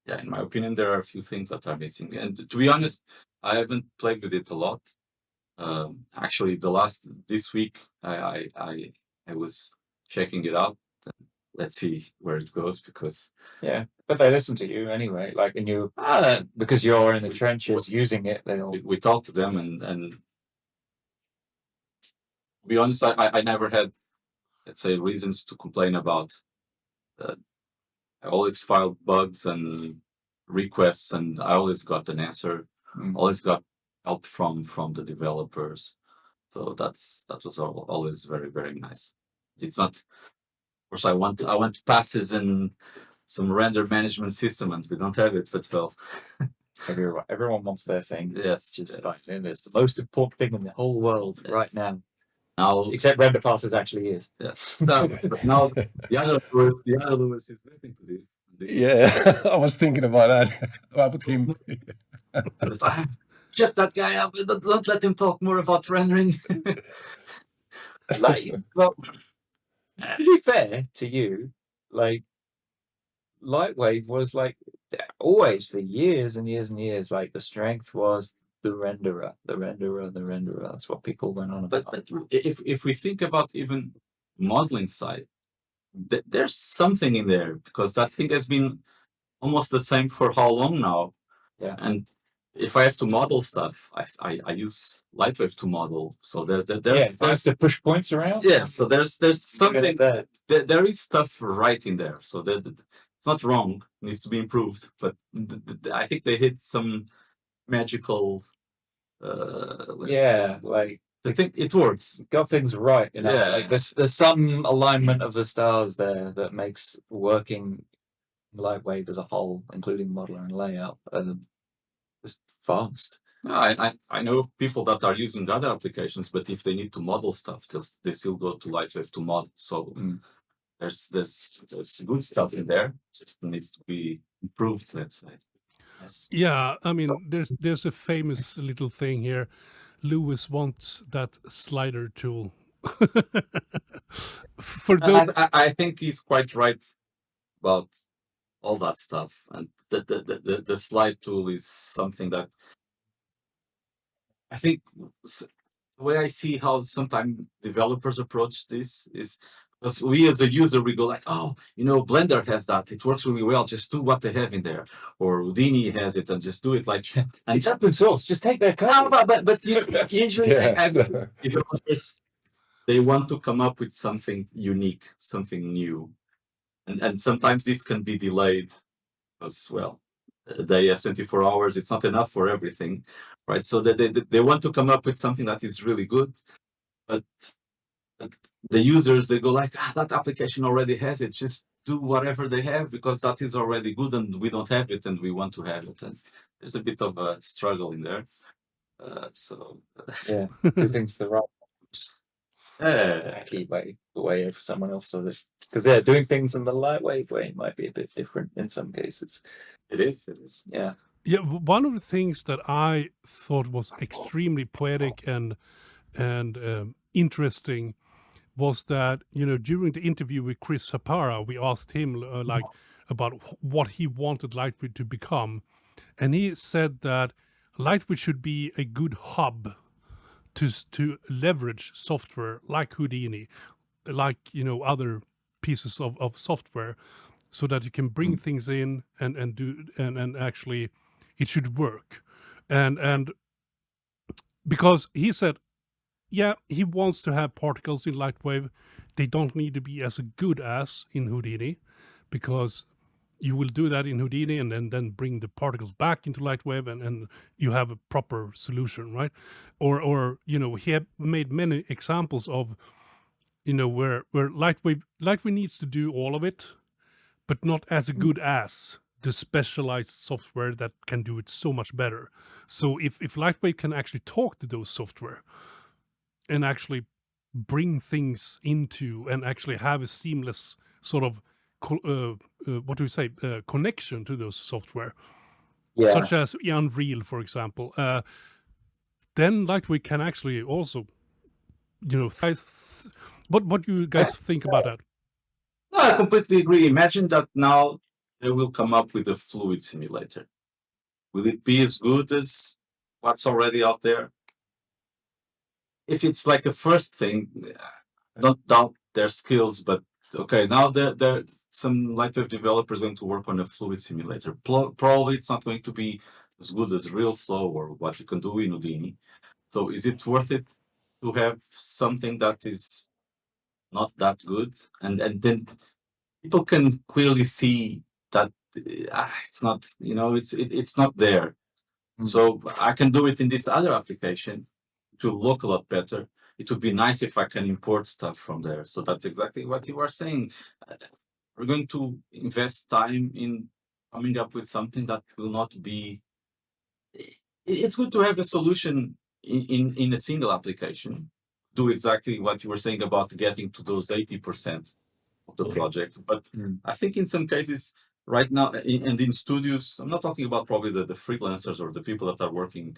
yeah, in my opinion, there are a few things that are missing. And to be honest, I haven't played with it a lot. Actually, this week, I was checking it out. Let's see where it goes, because yeah, but they listen to you anyway. Like, and you because you're in the trenches using it, we talk to them, and to be honest, I never had, let's say, reasons to complain about. I always filed bugs and requests, and I always got an answer. Always got help from the developers. So that was always very, very nice. It's not, of course, I want passes and some render management system, and we don't have it, but well. Everyone wants their thing. Yes, it's the most important thing in the whole world right now. Now, except Renderpass actually is. Yes. But now the other Lewis is listening to this. Yeah, I was thinking about that. About him. Shut that guy up! Don't let him talk more about rendering. Well, to be fair to you, like LightWave was like always for years and years and years. Like the strength was the renderer. That's what people went on about. But if we think about even modeling side, there's something in there, because that thing has been almost the same for how long now? Yeah. And if I have to model stuff, I use LightWave to model. So there's the push points around. Yeah. So there's something there is stuff right in there. So that it's not wrong. It needs to be improved. But I think they hit some magical. I think it works. Got things right. Like there's some alignment of the stars there that makes working LightWave as a whole, including modeler and layout, just fast. I know people that are using other applications, but if they need to model stuff, they still go to LightWave to model. So there's good stuff in there. Just needs to be improved, let's say. Yes. Yeah, I mean, there's a famous little thing here. Lewis wants that slider tool. For those, I think he's quite right about all that stuff, and the slide tool is something that I think the way I see how sometimes developers approach this is Because we as a user, we go like, oh, Blender has that. It works really well. Just do what they have in there. Or Houdini has it and just do it like. And It's open source. Just take their code. no, but usually Yeah. developers, they want to come up with something unique, something new. And sometimes this can be delayed as well. A day has 24 hours. It's not enough for everything, right? So they want to come up with something that is really good, but the users, they go like, that application already has it. Just do whatever they have because that is already good and we don't have it and we want to have it. And there's a bit of a struggle in there. Yeah, do things the right way, just Yeah. the way someone else does it. Because doing things in the LightWave way might be a bit different in some cases. It is. Yeah. Yeah, one of the things that I thought was extremely poetic and interesting was that, during the interview with Chris Sapara, we asked him about what he wanted LightWave to become, and he said that LightWave should be a good hub to leverage software like Houdini, like other pieces of software, so that you can bring things in and do and actually it should work, and because he said, yeah, he wants to have particles in LightWave. They don't need to be as good as in Houdini, because you will do that in Houdini and then bring the particles back into LightWave and you have a proper solution, right? Or he had made many examples of, where LightWave needs to do all of it, but not as good as the specialized software that can do it so much better. So if LightWave can actually talk to those software and actually bring things into and actually have a seamless sort of connection to those software, such as Unreal, for example, then LightWave can actually also, what do you guys think about that? No, I completely agree. Imagine that now they will come up with a fluid simulator. Will it be as good as what's already out there? If it's like a first thing, I don't doubt their skills, but okay, now there some LightWave developers going to work on a fluid simulator. Probably it's not going to be as good as RealFlow or what you can do in Houdini. So is it worth it to have something that is not that good? And then people can clearly see that it's not, it's not there. So I can do it in this other application. It will look a lot better. It would be nice if I can import stuff from there. So that's exactly what you are saying. We're going to invest time in coming up with something that will not be. It's good to have a solution in a single application. Do exactly what you were saying about getting to those 80% of the project. But I think in some cases right now, and in studios, I'm not talking about probably the freelancers or the people that are working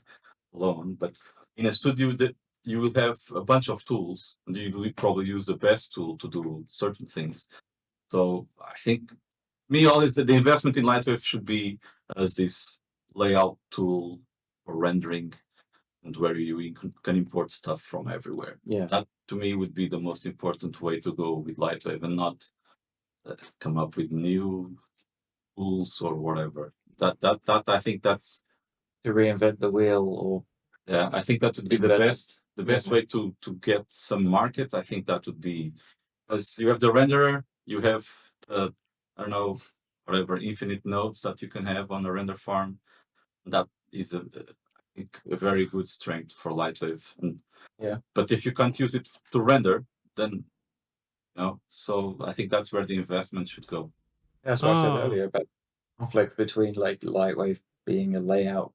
alone, but in a studio that you will have a bunch of tools and you will probably use the best tool to do certain things. So I think always the investment in LightWave should be as this layout tool for rendering and where you can import stuff from everywhere. Yeah. That to me would be the most important way to go with LightWave and not come up with new tools or whatever. That I think that's to reinvent the wheel, or I think that would be the best way to get some market. I think that would be, because you have the renderer, you have I don't know, whatever infinite nodes that you can have on a render farm. That is I think a very good strength for LightWave. And, but if you can't use it to render, then so I think that's where the investment should go. That's what I said earlier about conflict between like LightWave being a layout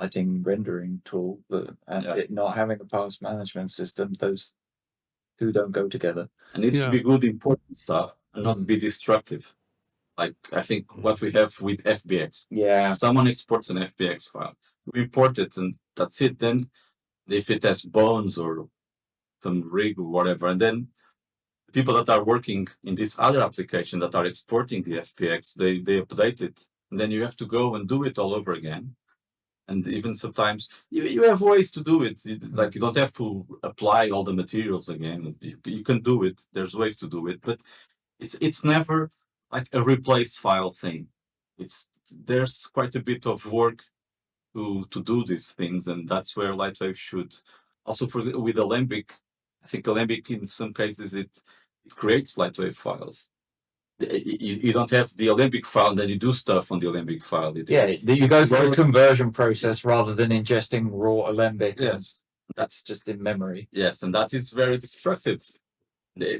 lighting rendering tool, and it not having a pass management system. Those two don't go together. It needs to be good important stuff and not be destructive. Like I think what we have with FBX. Yeah. Someone exports an FBX file. We import it and that's it. Then if it has bones or some rig or whatever, and then the people that are working in this other application that are exporting the FBX, they update it. And then you have to go and do it all over again. And even sometimes you have ways to do it. Like you don't have to apply all the materials again. You can do it. There's ways to do it, but it's never like a replace file thing. There's quite a bit of work to do these things, and that's where LightWave should also with Alembic. I think Alembic in some cases it creates LightWave files. You don't have the Alembic file and then you do stuff on the Alembic file. You go through a conversion process rather than ingesting raw Alembic. Yes, that's just in memory. Yes, and that is very destructive.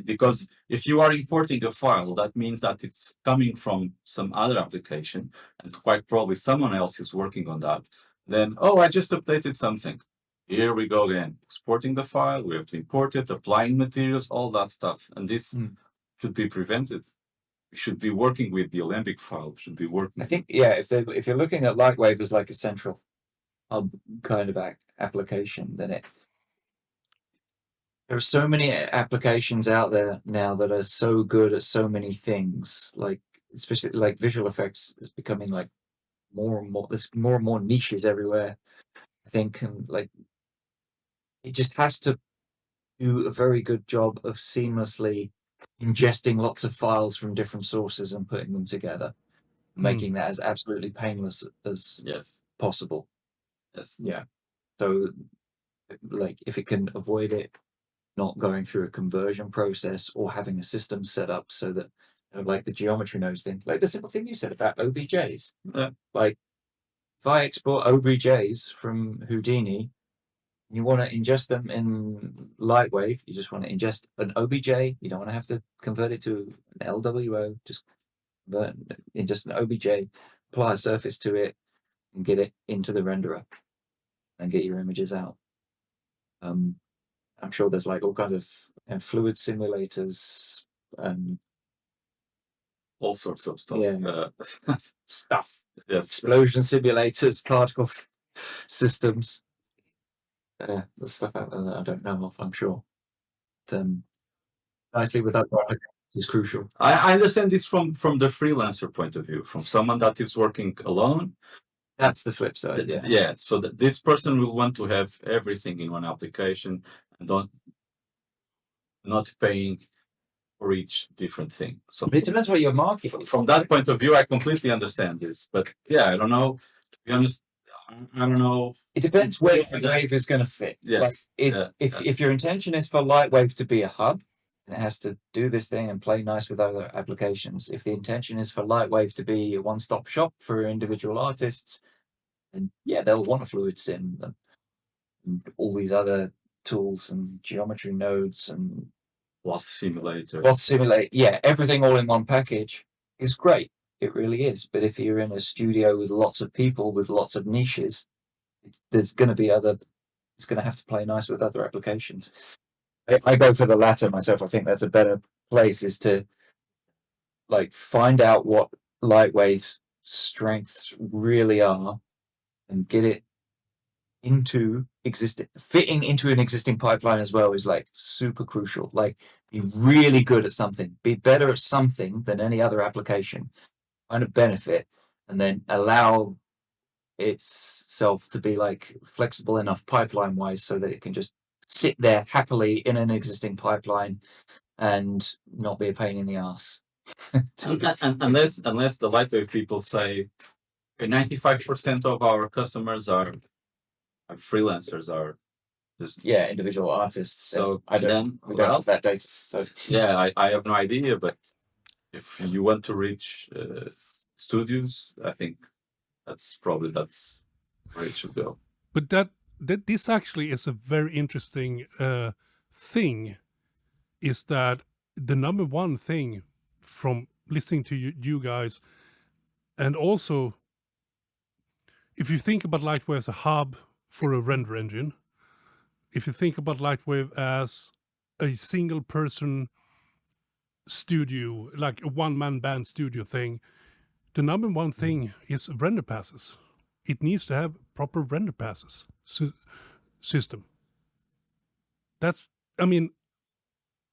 Because if you are importing a file, that means that it's coming from some other application, and quite probably someone else is working on that. Then, oh, I just updated something. Here we go again, exporting the file. We have to import it, applying materials, all that stuff, and this should be prevented. We should be working with the Alembic file. Should be working. I think, yeah, if you're looking at LightWave as like a central hub kind of application, then there are so many applications out there now that are so good at so many things. Like especially like visual effects is becoming like more and more. There's more and more niches everywhere. I think, and like it just has to do a very good job of seamlessly ingesting lots of files from different sources and putting them together, making that as absolutely painless as possible. Yes. Yeah. So, like, if it can avoid it not going through a conversion process or having a system set up so that, like the geometry nodes thing, like the simple thing you said about OBJs. Like, if I export OBJs from Houdini, you want to ingest them in LightWave, you just want to ingest an OBJ, you don't want to have to convert it to an LWO, just ingest an OBJ, apply a surface to it, and get it into the renderer, and get your images out. I'm sure there's like all kinds of fluid simulators and all sorts of stuff. Yeah. Stuff. Yes. Explosion simulators, particle systems. There's stuff out there that I don't know of, I'm sure. But, nicely with other applications is crucial. I understand this from the freelancer point of view, from someone that is working alone. That's the flip side. Yeah. So this person will want to have everything in one application and not paying for each different thing. So but it depends what your market is. From that point of view, I completely understand this. But yeah, I don't know. To be honest, I don't know. It depends where LightWave is going to fit. Yes. Like if your intention is for LightWave to be a hub, and it has to do this thing and play nice with other applications. If the intention is for LightWave to be a one-stop shop for individual artists, and yeah, they'll want a fluid sim and all these other tools and geometry nodes and Cloth simulator. Yeah, everything all in one package is great. It really is. But if you're in a studio with lots of people with lots of niches, there's going to be it's going to have to play nice with other applications. I go for the latter myself. I think that's a better place, is to like find out what LightWave's strengths really are and get it fitting into an existing pipeline as well is like super crucial. Like, be really good at something, be better at something than any other application, find a benefit, and then allow itself to be like flexible enough pipeline wise so that it can just sit there happily in an existing pipeline and not be a pain in the ass. Unless the LightWave people say 95% of our customers are freelancers, are just individual artists. So we don't have that data. So yeah, I have no idea. But if you want to reach studios, I think that's where it should go. But that this actually is a very interesting thing. Is that the number one thing from listening to you guys, and also if you think about LightWave as a hub for a render engine, if you think about LightWave as a single person studio, like a one-man band studio thing, the number one thing is render passes. It needs to have proper render passes system. That's, I mean,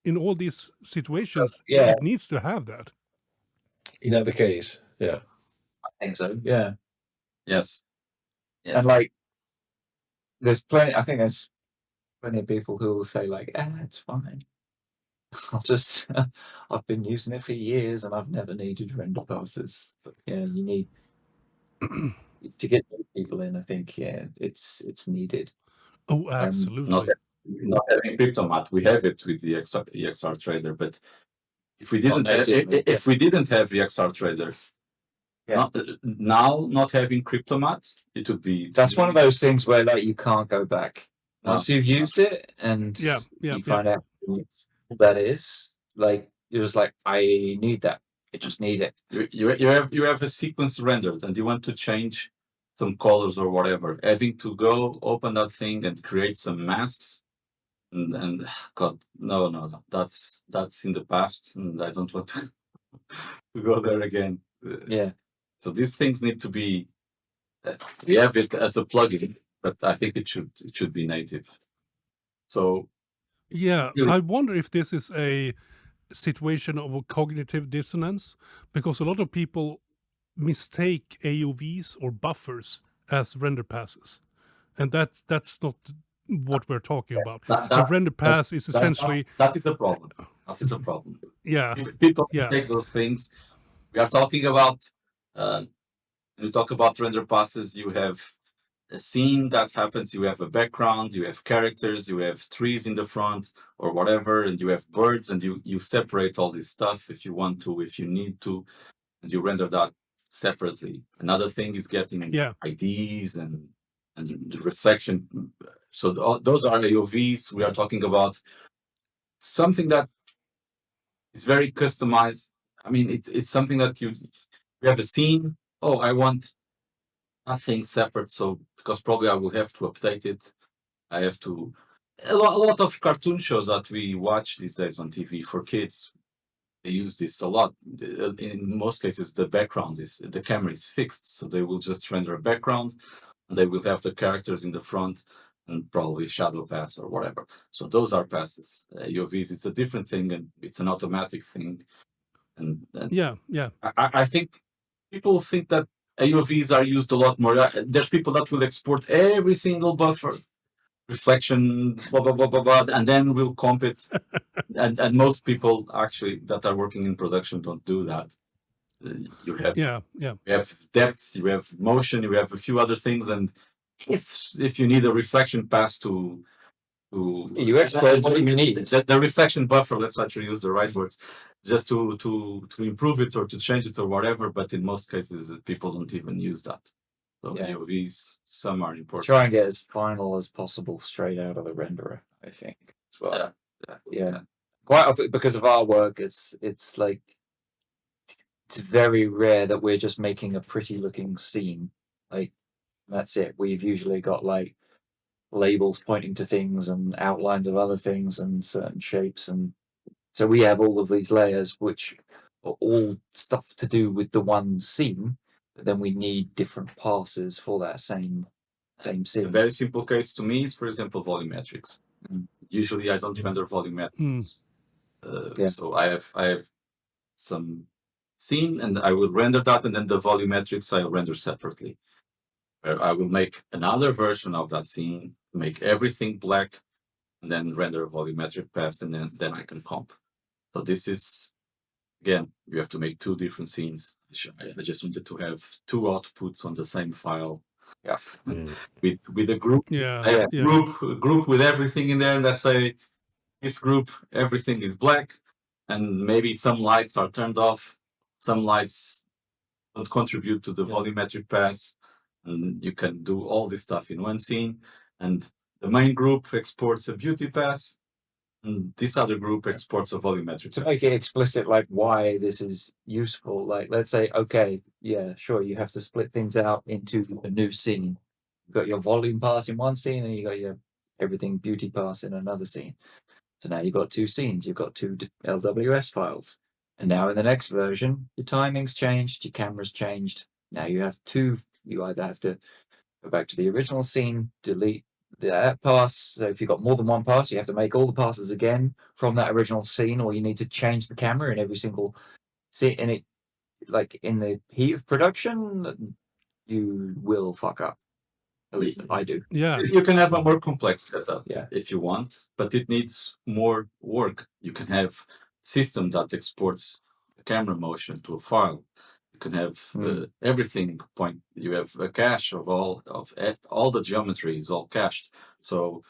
in all these situations, it needs to have that. In either case, yeah. I think so, yeah. Yes. Yes. And like, there's plenty. I think there's plenty of people who will say like, it's fine. I'll just. I've been using it for years and I've never needed render passes. But yeah, you need to get new people in. I think it's needed. Oh, absolutely. Not having Cryptomat, we have it with the EXR trader, but if we didn't have the EXR trader, not having Cryptomat, it would be. That's one of those things where like you can't go back once you've used it and you find out what that is. Like you're just like, I need that. I just need it. You have a sequence rendered and you want to change some colors or whatever. Having to go open that thing and create some masks. And God, no, that's in the past, and I don't want to go there again. So these things need to be. We have it as a plugin, but I think it should be native. So. Yeah, I wonder if this is a situation of a cognitive dissonance, because a lot of people mistake AOVs or buffers as render passes, and that's not what we're talking about. The render pass is essentially that is a problem. That is a problem. Yeah, People take those things. We are talking about. When we talk about render passes, you have a scene that happens. You have a background. You have characters. You have trees in the front or whatever, and you have birds, and you separate all this stuff if you want to, if you need to, and you render that separately. Another thing is getting IDs and the reflection. So those are AOVs. We are talking about something that is very customized. I mean, it's something that you have a scene. Oh, I want nothing separate. So because probably I will have to update it. I have to. A lot of cartoon shows that we watch these days on TV for kids, they use this a lot. In most cases, the camera is fixed, so they will just render a background, and they will have the characters in the front and probably shadow pass or whatever. So those are passes. AOVs, it's a different thing, and it's an automatic thing. And I think people think that AOVs are used a lot more. There's people that will export every single buffer, reflection, blah blah blah blah blah, and then we'll comp it. And most people actually that are working in production don't do that. You have you have depth, you have motion, you have a few other things, and if you need a reflection pass to you export what you need. The reflection buffer, let's actually use the right words, just to improve it or to change it or whatever. But in most cases, people don't even use that. So AOVs, some are important. Try and get as final as possible straight out of the renderer, I think, as well. Yeah. Quite often, because of our work, it's like it's very rare that we're just making a pretty looking scene. Like that's it. We've usually got like labels pointing to things and outlines of other things and certain shapes, and so we have all of these layers which are all stuff to do with the one scene, but then we need different passes for that same scene. A very simple case to me is, for example, volumetrics. Usually I don't render volumetrics. So I have some scene and I will render that, and then the volumetrics I'll render separately. I will make another version of that scene, make everything black, and then render a volumetric pass, and then I can comp. So this is, again, you have to make two different scenes. I just wanted to have two outputs on the same file. With a group, group with everything in there. Let's say this group, everything is black, and maybe some lights are turned off. Some lights don't contribute to the volumetric pass, and you can do all this stuff in one scene. And the main group exports a beauty pass, and this other group exports a volumetric pass. To make it explicit, like why this is useful, like let's say, okay, sure, you have to split things out into a new scene. You've got your volume pass in one scene, and you got your everything beauty pass in another scene. So now you've got two scenes, you've got two LWS files. And now in the next version, your timing's changed, your camera's changed. Now you have two, you either have to go back to the original scene, delete that pass. So if you've got more than one pass, you have to make all the passes again from that original scene, or you need to change the camera in every single scene. And it, like in the heat of production, you will fuck up. At least I do. Yeah. You can have a more complex setup Yeah. if you want, but it needs more work. You can have system that exports camera motion to a file. You can have everything point. You have a cache of all the geometry is all cached. So,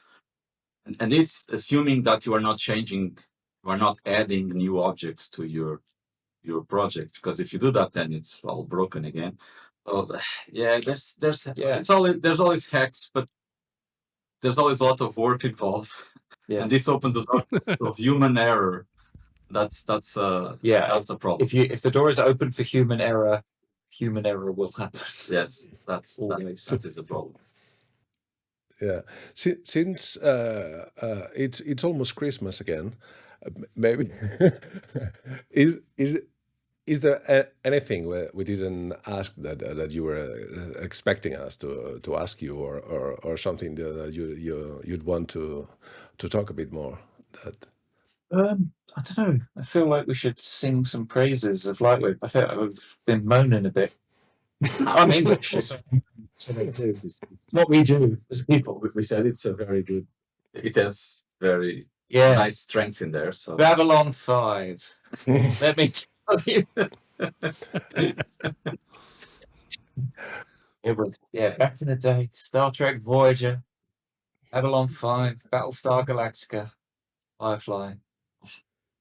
and this assuming that you are not changing, you are not adding new objects to your project, because if you do that, then it's all broken again. Oh, yeah, there's always hacks, but there's always a lot of work involved. Yeah. And this opens a lot of human error. That's a problem. If the door is open for human error will happen. Yes, that is a problem. Yeah, since it's almost Christmas again, maybe is there anything we didn't ask that you were expecting us to ask you, or something that you'd want to talk a bit more? I don't know. I feel like we should sing some praises of LightWave. I feel like I've been moaning a bit. I'm English. It's what we do as people. We said it's a very good. It has very nice strength in there. So Babylon 5. Let me tell you. It was back in the day. Star Trek Voyager, Babylon 5, Battlestar Galactica, Firefly.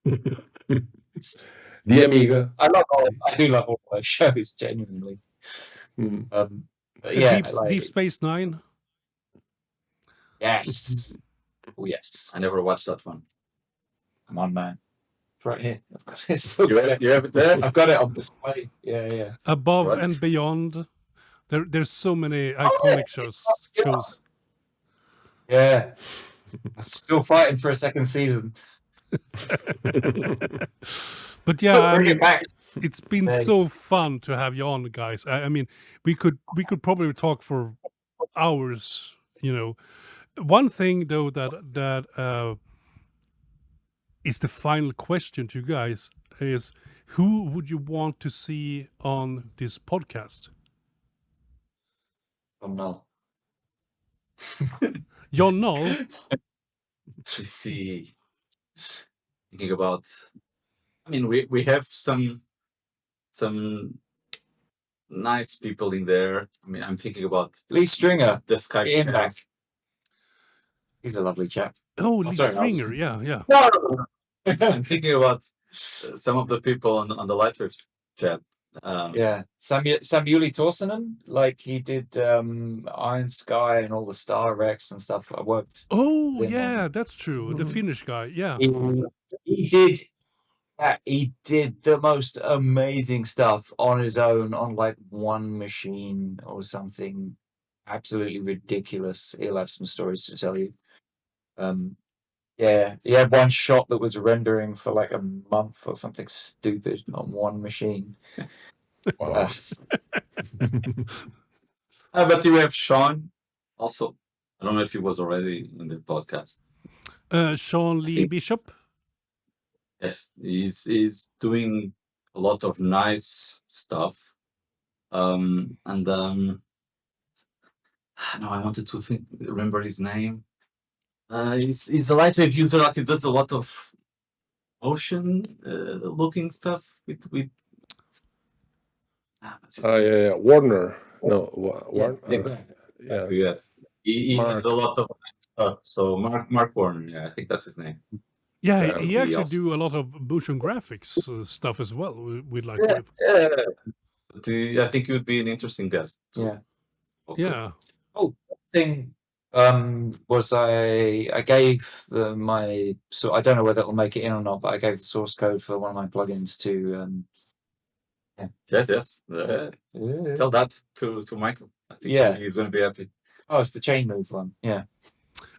The Amiga. I do love all those shows, genuinely. But yeah, Deep Space Nine. Yes. Oh yes. I never watched that one. Come on, man. It's right here. I've got it. You have it there? I've got it on display. Yeah. Above Right. and Beyond. There's so many iconic shows. Yeah. I'm still fighting for a second season. But yeah, I Bring mean, it back. it's been so fun to have you on, guys. I mean, we could probably talk for hours. One thing though that is the final question to you guys is, who would you want to see on this podcast? Oh no. John Null. Let's see. Thinking about. I mean, we have some nice people in there. I mean, I'm thinking about Lee Stringer. the Skype Get him chat. back. He's a lovely chap. Oh, Lee sorry, Stringer. Yeah. I'm thinking about some of the people on the LightWave chat. Yeah, Samueli Torsonen, like he did Iron Sky and all the Star Rex and stuff. I worked. Oh, him yeah, on. that's true. The Finnish guy. Yeah. He did. He did the most amazing stuff on his own on like one machine or something absolutely ridiculous. He'll have some stories to tell you. Yeah, he had one shot that was rendering for like a month or something stupid on one machine. Wow. But you have Sean also. I don't know if he was already in the podcast. Sean Lee Bishop. Yes, he's doing a lot of nice stuff. No, I wanted to remember his name. He's a LightWave user that he does a lot of motion looking stuff with. Yeah. Warner. No, Warner. Yeah. Yes, he Mark. has a lot of nice stuff. So Mark Warner, yeah, I think that's his name. Yeah, he actually also do a lot of motion graphics stuff as well with LightWave. But I think he would be an interesting guest. Yeah. Oh, thing was I gave I don't know whether it'll make it in or not, but I gave the source code for one of my plugins to. Yes. Tell that to Michael. I think he's going to be happy. Oh, it's the chain move one. Yeah.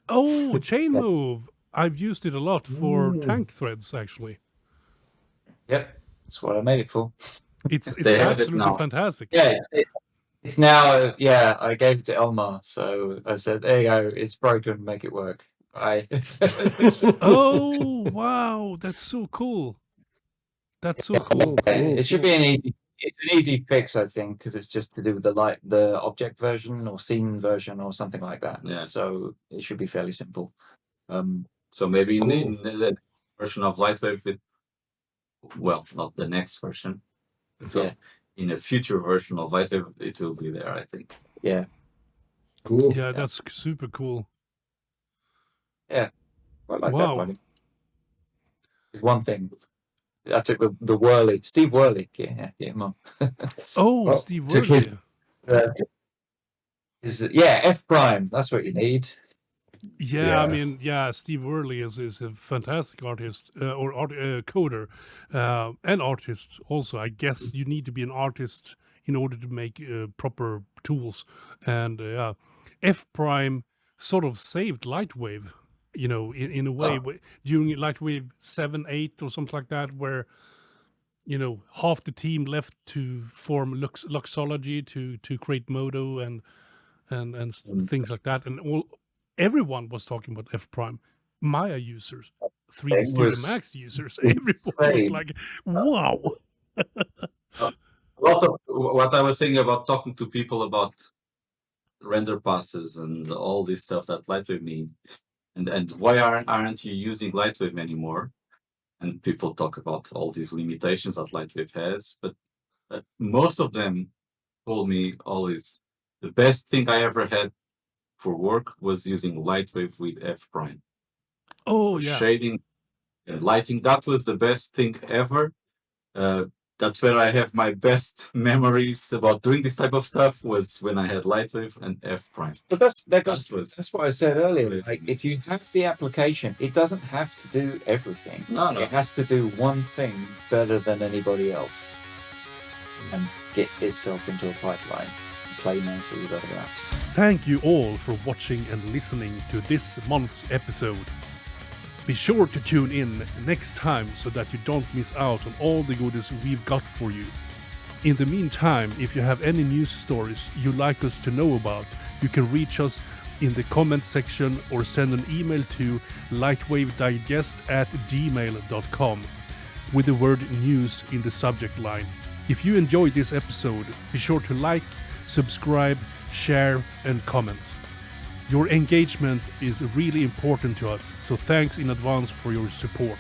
Oh, chain move. I've used it a lot for tank threads, actually. Yep, that's what I made it for. It's They have it absolutely now. fantastic. Yeah, it's now. Yeah, I gave it to Elmar, so I said, "There you go. It's broken. Make it work." Oh wow, that's so cool. That's so cool. It should be an it's an easy fix, I think, because it's just to do with the object version or scene version or something like that. Yeah. So it should be fairly simple. So maybe Cool. in the version of LightWave, not the next version. So Yeah. in a future version of LightWave, it will be there, I think. Yeah. Cool. Yeah, that's super cool. Yeah. I like Wow. that plugin. One thing. I took the Whirly, Steve Whirly, get him on. Oh, Well, Steve took Worley. his F prime. That's what you need. Yeah, I Yeah. mean, yeah, Steve Worley is a fantastic artist coder and artist also. I guess you need to be an artist in order to make proper tools. And F Prime sort of saved LightWave, you know, in a way during LightWave 7, 8 or something like that, where you know half the team left to form Luxology to create Modo and things like that, and everyone was talking about F Prime. Maya users, 3D It Studio was Max users, everyone was insane. like, "Wow!" A lot of what I was saying about talking to people about render passes and all this stuff that LightWave need, and why aren't you using LightWave anymore? And people talk about all these limitations that LightWave has, but most of them told me always the best thing I ever had for work was using LightWave with F Prime. Oh For yeah, shading and lighting, that was the best thing ever. That's where I have my best memories about doing this type of stuff, was when I had LightWave and F Prime. But that's what I said earlier. Like, if you have the application, it doesn't have to do everything. No. It has to do one thing better than anybody else, and get itself into a pipeline and play nicely with other apps. thank you all for watching and listening to this month's episode. Be sure to tune in next time so that you don't miss out on all the goodies we've got for you. In the meantime, if you have any news stories you'd like us to know about, you can reach us in the comment section or send an email to lightwavedigest@gmail.com with the word news in the subject line. If you enjoyed this episode, be sure to like, subscribe, share and comment. Your engagement is really important to us, so thanks in advance for your support.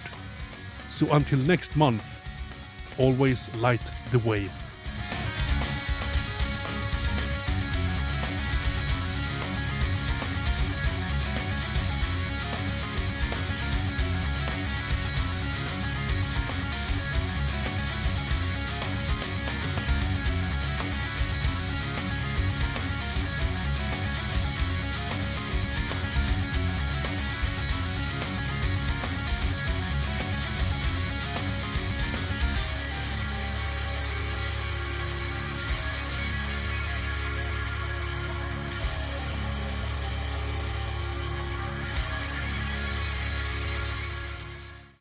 So until next month, always light the wave.